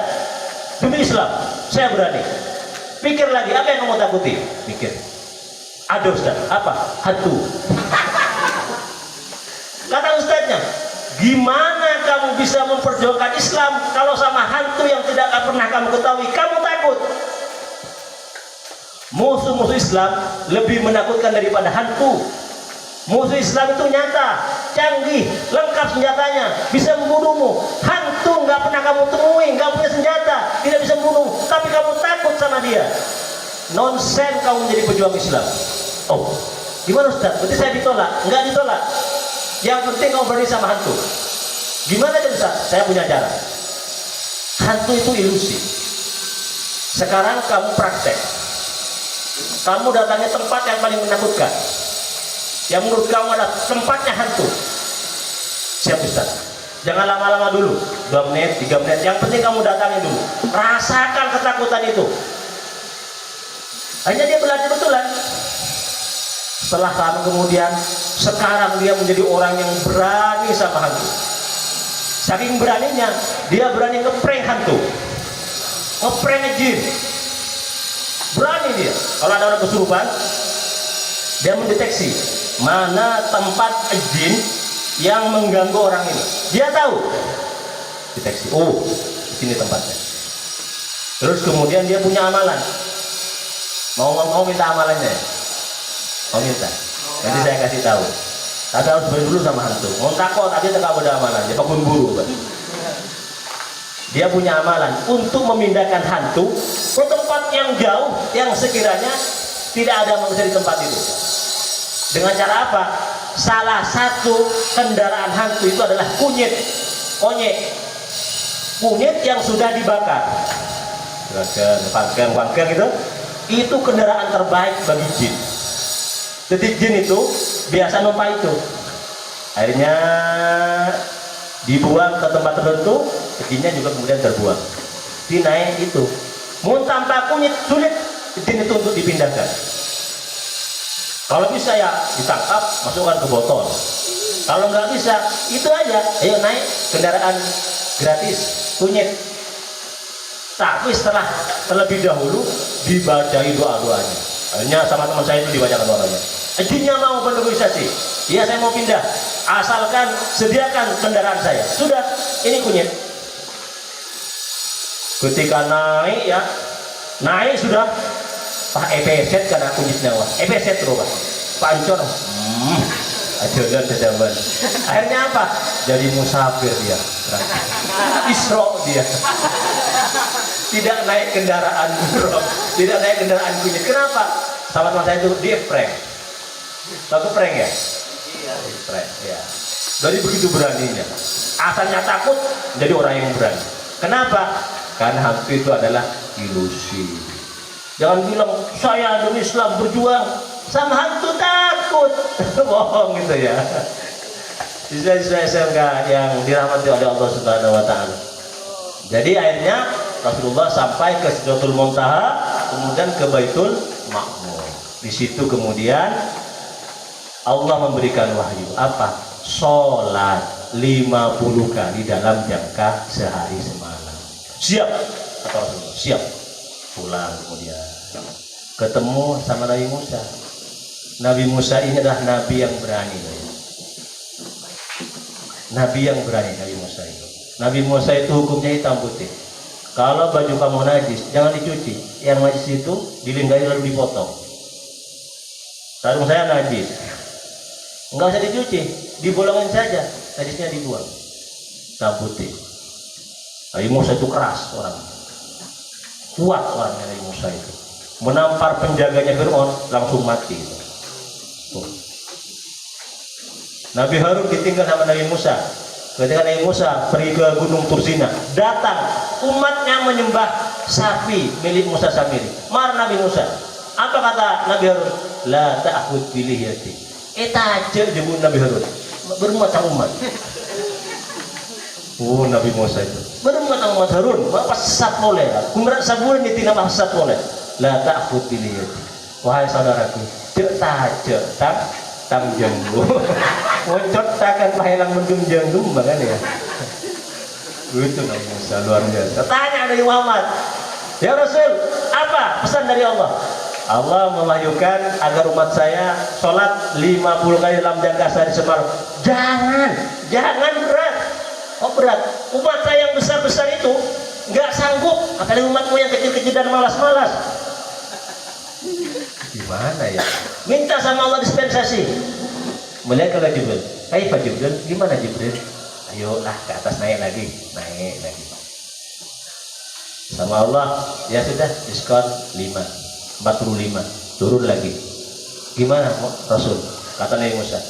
Demi Islam, saya berani. Pikir lagi, apa yang kamu takuti? Pikir. Ada Ustaz, apa? Hantu. Kata ustadznya, gimana kamu bisa memperjuangkan Islam kalau sama hantu yang tidak pernah kamu ketahui? Kamu takut. Musuh-musuh Islam lebih menakutkan daripada hantu. Musuh Islam itu nyata, canggih, lengkap senjatanya, bisa membunuhmu. Hantu nggak pernah kamu temui, nggak punya senjata, tidak bisa membunuh, tapi kamu takut sama dia. Nonsen kamu menjadi pejuang Islam. Oh, gimana Ustaz? Berarti saya ditolak? Nggak ditolak. Yang penting kamu berani sama hantu. Gimana aja Ustaz? Saya punya cara. Hantu itu ilusi. Sekarang kamu praktek. Kamu datangi tempat yang paling menakutkan, yang menurut kamu adalah tempatnya hantu. Siap Ustaz. Jangan lama-lama dulu, 2 menit, 3 menit. Yang penting kamu datangi dulu. Rasakan ketakutan itu. Hanya dia belajar betulan. Setelah lama kemudian, sekarang dia menjadi orang yang berani sama hantu. Saking beraninya, dia berani ngeprank hantu, ngeprank jin. Berani dia. Kalau ada orang kesurupan, dia mendeteksi mana tempat jin yang mengganggu orang ini. Dia tahu. Deteksi. Oh, di sini tempatnya. Terus kemudian dia punya amalan. Mau minta amalannya? Mau minta? Nanti saya kasih tahu. Tapi harus beri dulu sama hantu. Mau takut tadi tak ada amalan. Dia pakun buru. Dia punya amalan untuk memindahkan hantu ke tempat yang jauh, yang sekiranya tidak ada manusia di tempat itu. Dengan cara apa? Salah satu kendaraan hantu itu adalah kunyit, kunyit yang sudah dibakar. Pangker gitu. Itu kendaraan terbaik bagi jin. Jadi jin itu biasa numpak itu. Akhirnya dibuang ke tempat tertentu, jinnya juga kemudian terbuang. Dinaik itu. Mau tanpa kunyit sulit jin itu untuk dipindahkan. Kalau bisa ya ditangkap, masukkan ke botol. Kalau nggak bisa, itu aja. Ayo naik kendaraan gratis, kunyit. Tapi setelah terlebih dahulu dibacai doa-doanya. Akhirnya sama teman saya itu dibacakan doanya. Jinnya mau bernegosiasi. Iya saya mau pindah. Asalkan sediakan kendaraan saya. Sudah, ini kunyit. Ketika naik ya, naik sudah. Pak epeset karena kunyitnya wah. Epeset terus Pak. Pancor. Ajaran sedawan. Akhirnya apa? Jadi musafir dia. Isra dia. Tidak naik kendaraan buruk, tidak naik kendaraan kunyit. Kenapa? Sahabat teman saya itu dia prank. Lagu prank ya? Iya. Prank ya. Dari begitu beraninya. Asalnya takut, jadi orang yang berani. Kenapa? Karena hantu itu adalah ilusi. Jangan bilang saya demi Islam berjuang sama hantu takut. Bohong gitu ya. Siswa-siswa SMK yang dirahmati oleh Allah Subhanahu wa taala. Jadi akhirnya Rasulullah sampai ke Sidratul Muntaha, kemudian ke Baitul Ma'mur. Di situ kemudian Allah memberikan wahyu apa? Sholat. 50 kali dalam jangka sehari semalam. Siap kata Rasulullah, siap. Pulang kemudian ketemu sama Nabi Musa. Nabi Musa ini adalah nabi yang berani. Nabi yang berani Nabi Musa itu. Nabi Musa itu hukumnya hitam putih. Kalau baju kamu najis, jangan dicuci. Yang najis itu dilingkahi lalu dipotong. Sarung saya najis, enggak usah dicuci, dibolongin saja, najisnya dibuang. Hitam putih. Nabi Musa itu keras orang, kuat orangnya Nabi Musa itu. Menampar penjaganya Fir'aun langsung mati. Tuh. Nabi Harun ditinggal sama Nabi Musa. Ketika Nabi Musa pergi ke Gunung Turzina, datang umatnya menyembah sapi milik Musa Samiri. Marah Nabi Musa. Apa kata Nabi Harun? La ta'khud bilihiyati. Aja jebun Nabi Harun. Bermuat umat. Oh Nabi Musa itu. Bermuat umat Harun. Bapak sesat boleh. Kumrat sabun ini tidak sesat boleh. La ta'khud bilihiyati. Wahai saudaraku, cek taja tang jenggu. Wocot takkan pahelang mendung jenggu bahkan ya. Itu Nabi Musa luar biasa. Tanya Nabi Muhammad, ya Rasul, apa pesan dari Allah? Allah mewahyukan agar umat saya sholat 50 kali dalam jangka sehari semalam. Jangan berat. Oh berat. Umat saya yang besar-besar itu nggak sanggup. Apalagi umatmu yang kecil-kecil dan malas-malas. Gimana ya? Minta sama Allah dispensasi. Melihat ke Jibril. Hai Pak Jibril, gimana Jibril? Ayolah ke atas naik lagi. Sama Allah, ya sudah diskon 45, turun lagi. Gimana Rasul? Kata Nabi Musa,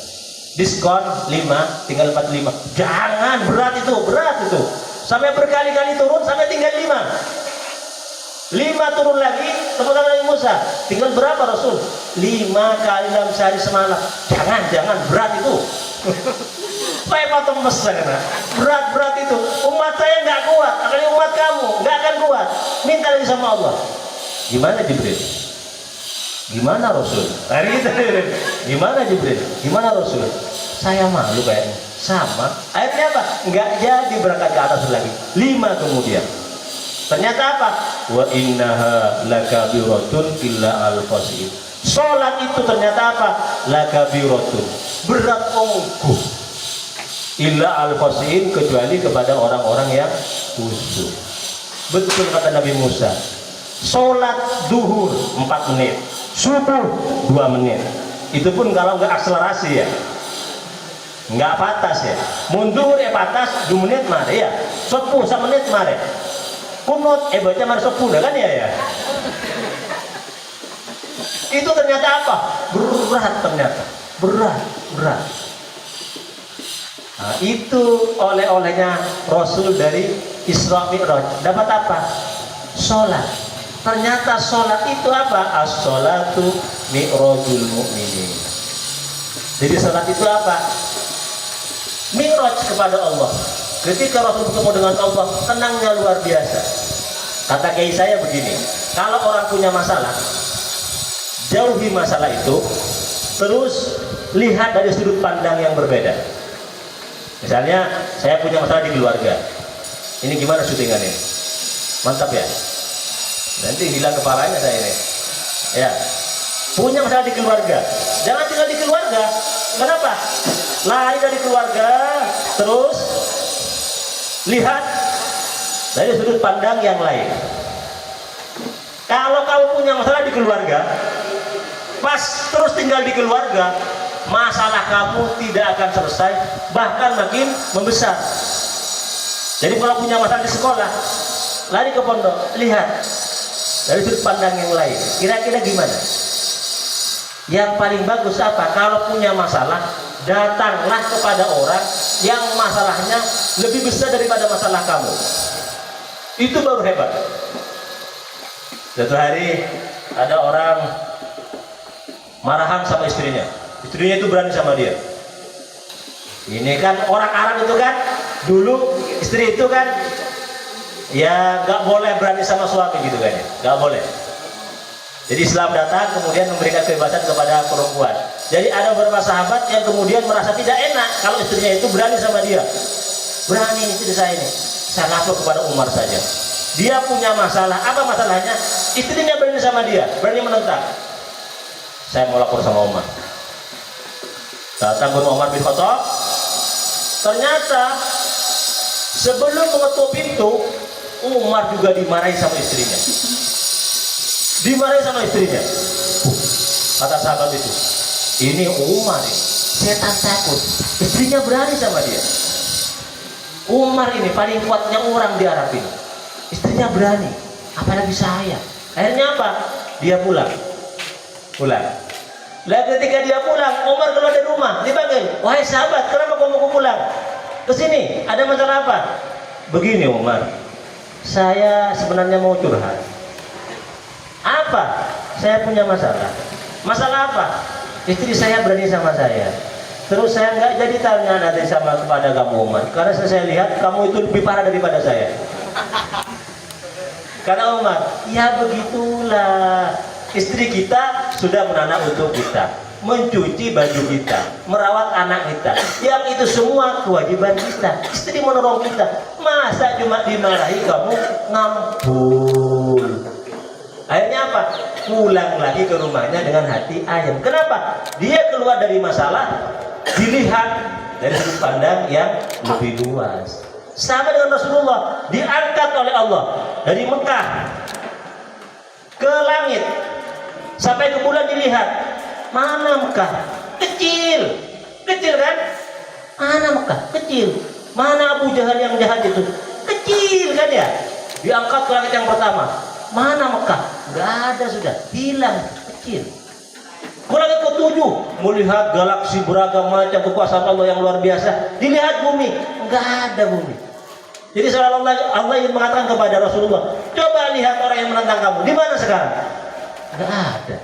diskon 5, tinggal 45. Jangan, berat itu. Sampai berkali-kali turun, sampai tinggal 5 turun lagi, teman Nabi Musa, tinggal berapa Rasul? 5 kali dalam sehari semalam. Jangan, berat itu. Saya potong besar, berat itu. Umat saya nggak kuat, apalagi umat kamu nggak akan kuat. Minta lagi sama Allah. Gimana Jibril? Gimana Rasul? Hari kita gimana Jibril? Gimana Rasul? Saya malu kayaknya. Sama. Akhirnya apa? Nggak jadi berangkat ke atas lagi. 5 kemudian. Ternyata apa? Wa innaha lakabiratun illa al-khasiin. Salat itu ternyata apa? Lakabiratun. Berat ongkuh. Illa al-khasiin, kecuali kepada orang-orang yang khusyuk. Betul kata Nabi Musa. Sholat duhur 4 menit, subuh 2 menit. Itu pun kalau nggak akselerasi ya, nggak patas ya. Mundur patas 2 menit mare ya. 10 menit mare. Kunut baca mare 10 kan ya. Itu ternyata apa? Berat ternyata. Berat. Nah, itu oleh-olehnya Rasul dari Isra Mi'raj. Dapat apa? Sholat. Ternyata sholat itu apa? As-sholatu mi'rajul mu'minin. Jadi sholat itu apa? Mi'raj kepada Allah. Ketika Rasul bertemu dengan Allah, tenangnya luar biasa. Kata kiai saya begini, kalau orang punya masalah, jauhi masalah itu, terus lihat dari sudut pandang yang berbeda. Misalnya saya punya masalah di keluarga, ini gimana syutingannya? Mantap ya, nanti hilang kepalanya saya ini ya. Punya masalah di keluarga, jangan tinggal di keluarga. Kenapa? Lari dari keluarga, terus lihat dari sudut pandang yang lain. Kalau kamu punya masalah di keluarga, pas terus tinggal di keluarga, masalah kamu tidak akan selesai, bahkan makin membesar. Jadi kalau punya masalah di sekolah, lari ke pondok, lihat dari sudut pandang yang lain. Kira-kira gimana? Yang paling bagus apa? Kalau punya masalah, datanglah kepada orang yang masalahnya lebih besar daripada masalah kamu. Itu baru hebat. Suatu hari ada orang marahan sama istrinya. Istrinya itu berani sama dia. Ini kan orang Arab itu kan, dulu istri itu kan ya nggak boleh berani sama suami gitu kan ya, nggak boleh. Jadi Islam datang kemudian memberikan kebebasan kepada perempuan. Jadi ada beberapa sahabat yang kemudian merasa tidak enak kalau istrinya itu berani sama dia. Berani istri saya ini, saya lapor kepada Umar saja. Dia punya masalah, apa masalahnya? Istrinya berani sama dia, berani menentang. Saya mau lapor sama Umar. Datang ke Umar bin Khattab. Ternyata sebelum mengetuk pintu, Umar juga dimarahi sama istrinya. Dimarahi sama istrinya. Kata sahabat itu, ini Umar ini, setan takut. Istrinya berani sama dia. Umar ini paling kuatnya orang di Arab ini. Istrinya berani, apalagi saya. Akhirnya apa? Dia pulang. Lalu ketika dia pulang, Umar keluar dari rumah, dipanggil, wahai sahabat, kenapa kamu mau pulang? Kesini, ada masalah apa? Begini Umar, saya sebenarnya mau curhat. Apa? Saya punya masalah. Masalah apa? Istri saya berani sama saya. Terus saya nggak jadi tanya nanti sama kepada kamu Umar, karena saya lihat kamu itu lebih parah daripada saya. Karena Umar, ya begitulah. Istri kita sudah menanak untuk kita, mencuci baju kita, merawat anak kita. Yang itu semua kewajiban kita. Istri menolong kita. Masa cuma dimarahi kamu ngampul? Akhirnya apa? Pulang lagi ke rumahnya dengan hati ayam. Kenapa? Dia keluar dari masalah, dilihat dari sudut pandang yang lebih luas. Sama dengan Rasulullah, diangkat oleh Allah dari Mekah ke langit, sampai ke bulan dilihat. Mana Mekah? Kecil kan? Mana Mekah? Kecil. Mana Abu Jahal yang jahat itu? Kecil kan ya? Diangkat ke langit yang pertama. Mana Mekah? Nggak ada, sudah hilang, kecil. Ke langit ke-7, melihat galaksi beragam macam kekuasaan Allah yang luar biasa. Dilihat bumi, nggak ada bumi. Jadi seolah-olah Allah ingin mengatakan kepada Rasulullah, coba lihat orang yang menentang kamu, di mana sekarang? Nggak ada.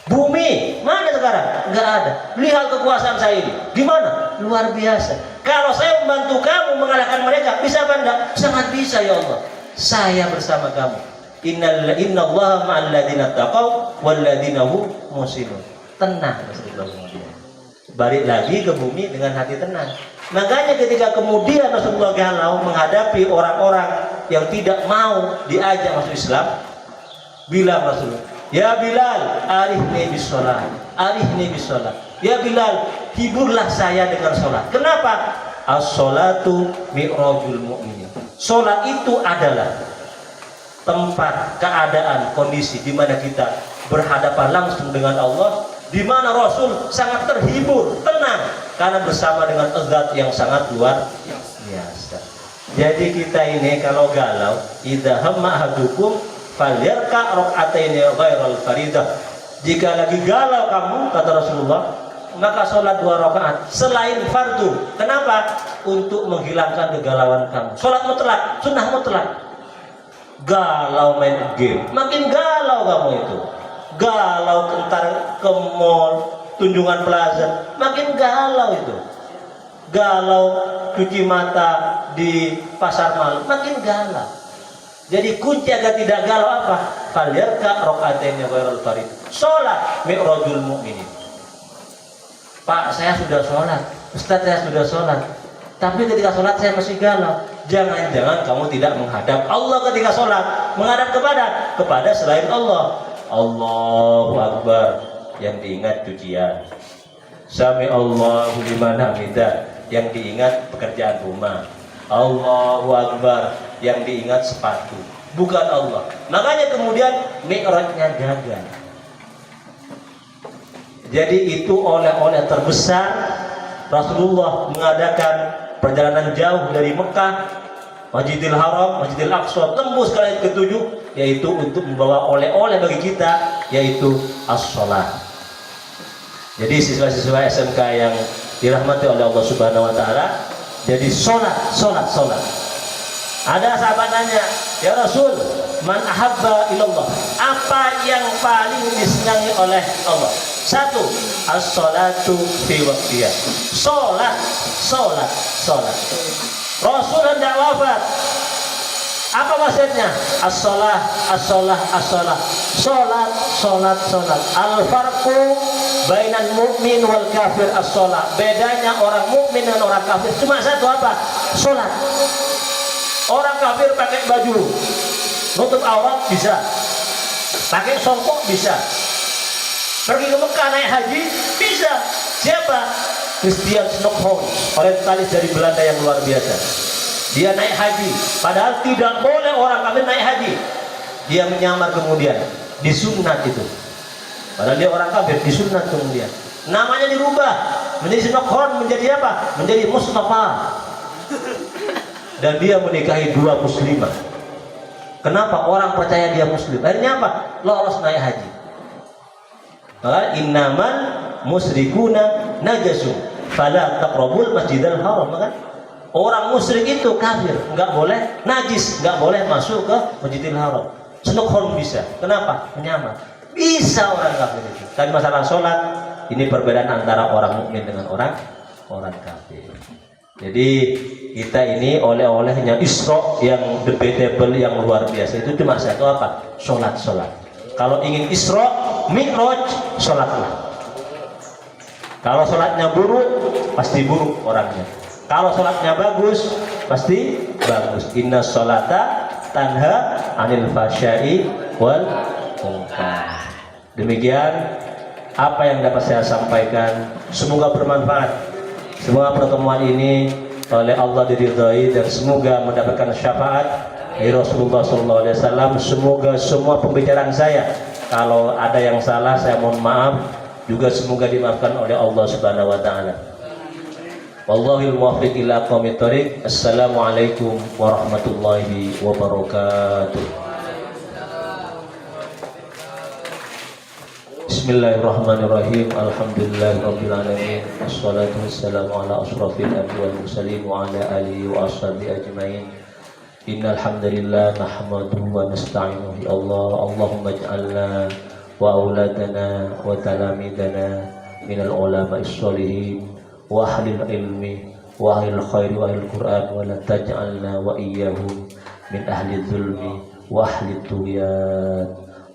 Bumi mana sekarang? Nggak ada. Lihat kekuasaan saya ini, di mana? Luar biasa. Kalau saya membantu kamu mengalahkan mereka, bisa apa enggak? Sangat bisa ya Allah. Saya bersama kamu. Innallaha ma'al ladzina taqaw wal ladzina hum muhsinun. Tenang Rasulullah. Balik lagi ke bumi dengan hati tenang. Makanya ketika kemudian Rasulullah galau menghadapi orang-orang yang tidak mau diajak masuk Islam, bilang Rasulullah, ya Bilal, arihni bis shalah, arihni bis shalah. Ya Bilal, hiburlah saya dengan sholat. Kenapa? As-sholatu mi'rajul mu'minin. Sholat itu adalah tempat, keadaan, kondisi di mana kita berhadapan langsung dengan Allah, di mana Rasul sangat terhibur, tenang, karena bersama dengan zat yang sangat luar biasa. Jadi kita ini kalau galau, idza hamma ahadukum falyarka rak'ataini ghairal faridah. Jika lagi galau kamu, kata Rasulullah, maka sholat 2 rakaat selain fardu. Kenapa? Untuk menghilangkan kegalauan kamu. Sholat mutlak, sunnah mutlak. Galau main game, makin galau kamu itu. Galau kentar ke mall, Tunjungan Plaza, makin galau itu. Galau cuci mata di pasar malam, makin galau. Jadi kunci agar tidak galau apa? Falyarka rak'ataini ghairal farid. Salat mi'rajul mu'minin. Pak, saya sudah sholat. Ustaz, saya sudah sholat. Tapi ketika sholat saya masih galau. Jangan-jangan kamu tidak menghadap Allah ketika sholat. Menghadap kepada selain Allah. Allahu Akbar, yang diingat cucian. Sami Allahu liman hamidah, yang diingat pekerjaan rumah. Allahu Akbar, yang diingat sepatu, bukan Allah. Makanya kemudian mi'rajnya gagal. Jadi itu oleh-oleh terbesar Rasulullah mengadakan perjalanan jauh dari Mekah, Masjidil Haram, Masjidil Aqsa, tembus ke langit ke-7, yaitu untuk membawa oleh-oleh bagi kita, yaitu as-sholat. Jadi siswa-siswa SMK yang dirahmati oleh Allah Subhanahu wa taala, jadi sholat. Ada sahabat nanya, ya Rasul, man ahabba ilallah, apa yang paling disenangi oleh Allah? 1, as-sholatu fi waqtiyah. Sholat. Rasul hendak wafat. Apa wasiatnya? As-shalah, as-shalah, as-shalah. Salat, salat, salat. Al-farqu bainan mu'min wal kafir as-shalah. Bedanya orang mukmin dan orang kafir cuma satu, apa? Salat. Orang kafir pakai baju nutup aurat bisa, pakai songkok bisa, pergi ke Mekah naik haji bisa. Siapa? Christian Stockholm, orientalis dari Belanda yang luar biasa. Dia naik haji, padahal tidak boleh orang kafir naik haji. Dia menyamar kemudian, disunat itu. Padahal dia orang kafir, disunat kemudian. Namanya dirubah menjadi Stockholm, menjadi apa? Menjadi Mustafa. Dan dia menikahi 2 muslimah. Kenapa? Orang percaya dia muslim. Akhirnya apa? Lolos naik haji. Maka innamal musyrikuna najasun fala taqrabul masjidal haram. Kan? Orang musyrik itu kafir, nggak boleh najis, nggak boleh masuk ke Masjidil Haram. Stockholm bisa. Kenapa? Menyamar. Bisa orang kafir itu. Tapi masalah sholat, ini perbedaan antara orang mukmin dengan orang kafir. Jadi kita ini oleh-olehnya Isra yang debatable, yang luar biasa itu cuma satu, apa? Sholat. Kalau ingin Isra, Mi'raj, sholatlah. Kalau sholatnya buruk, pasti buruk orangnya. Kalau sholatnya bagus, pasti bagus. Inna sholata tanha anil fahsya'i wal munkar. Demikian apa yang dapat saya sampaikan. Semoga bermanfaat. Semoga pertemuan ini oleh Allah diridhai dan semoga mendapatkan syafaat dari Rasulullah SAW. Semoga semua pembicaraan saya, kalau ada yang salah saya mohon maaf, juga semoga dimaafkan oleh Allah Subhanahu wa taala. Wallahul muwaffiq ila aqwamit thoriq. Assalamualaikum warahmatullahi wabarakatuh. Bismillahirrahmanirrahim. Alhamdulillahirabbil alamin. Wassalatu wassalamu ala asyrafil anbiya'i wal mursalin wa ala alihi wa ashabihi ajmain. Innal hamdalillah nahmaduhu wa nasta'inuhu. Ya Allah, Allahumma ij'alna wa auladana wa talamidana minal ulama'is sholihin wa ahlil ilmi wa ahlil khairi wa ahlil Qur'an wa la taj'alna wa iyyahum min ahli dzulmi wa ahli tughyan.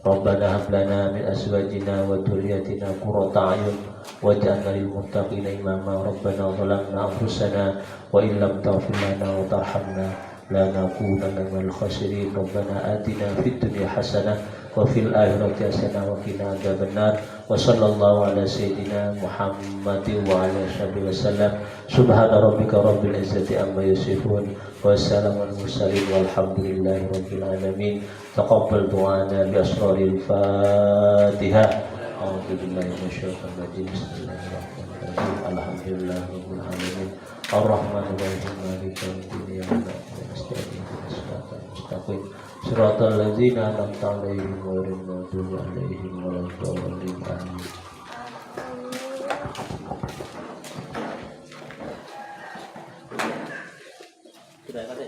Rabbana hab lana min azwajina wa dhurriyyatina qurrata a'yun waj'alna lil muttaqina imama. Rabbana zalamna anfusana wa in lam taghfir lana wa tarhamna lanakunanna minal khasirin. Rabbana atina fid dunya hasanah wa fil akhirati hasanah wa qina adzabannar. Wa sallallahu ala sayyidina Muhammadin wa ala sahbihi wasallam. Subhana rabbika rabbil izzati amma yasifun wa salamun mursalin walhamdulillahi rabbil alamin. Taqabbal du'ana bi asraril Fatihah. A'udzu billahi minasyaitonir rajim. Bismillahirrahmanirrahim. Alhamdulillahi rabbil alamin. Ar-Rahmanir Rahim. Maliki yaumiddin. Iyyaka na'budu wa nasta'inu ihdinas siratal mustaqim. Siratal ladzina an'amta 'alaihim ghairil maghdubi 'alaihim waladdallin. Amin. Sudah, Kak.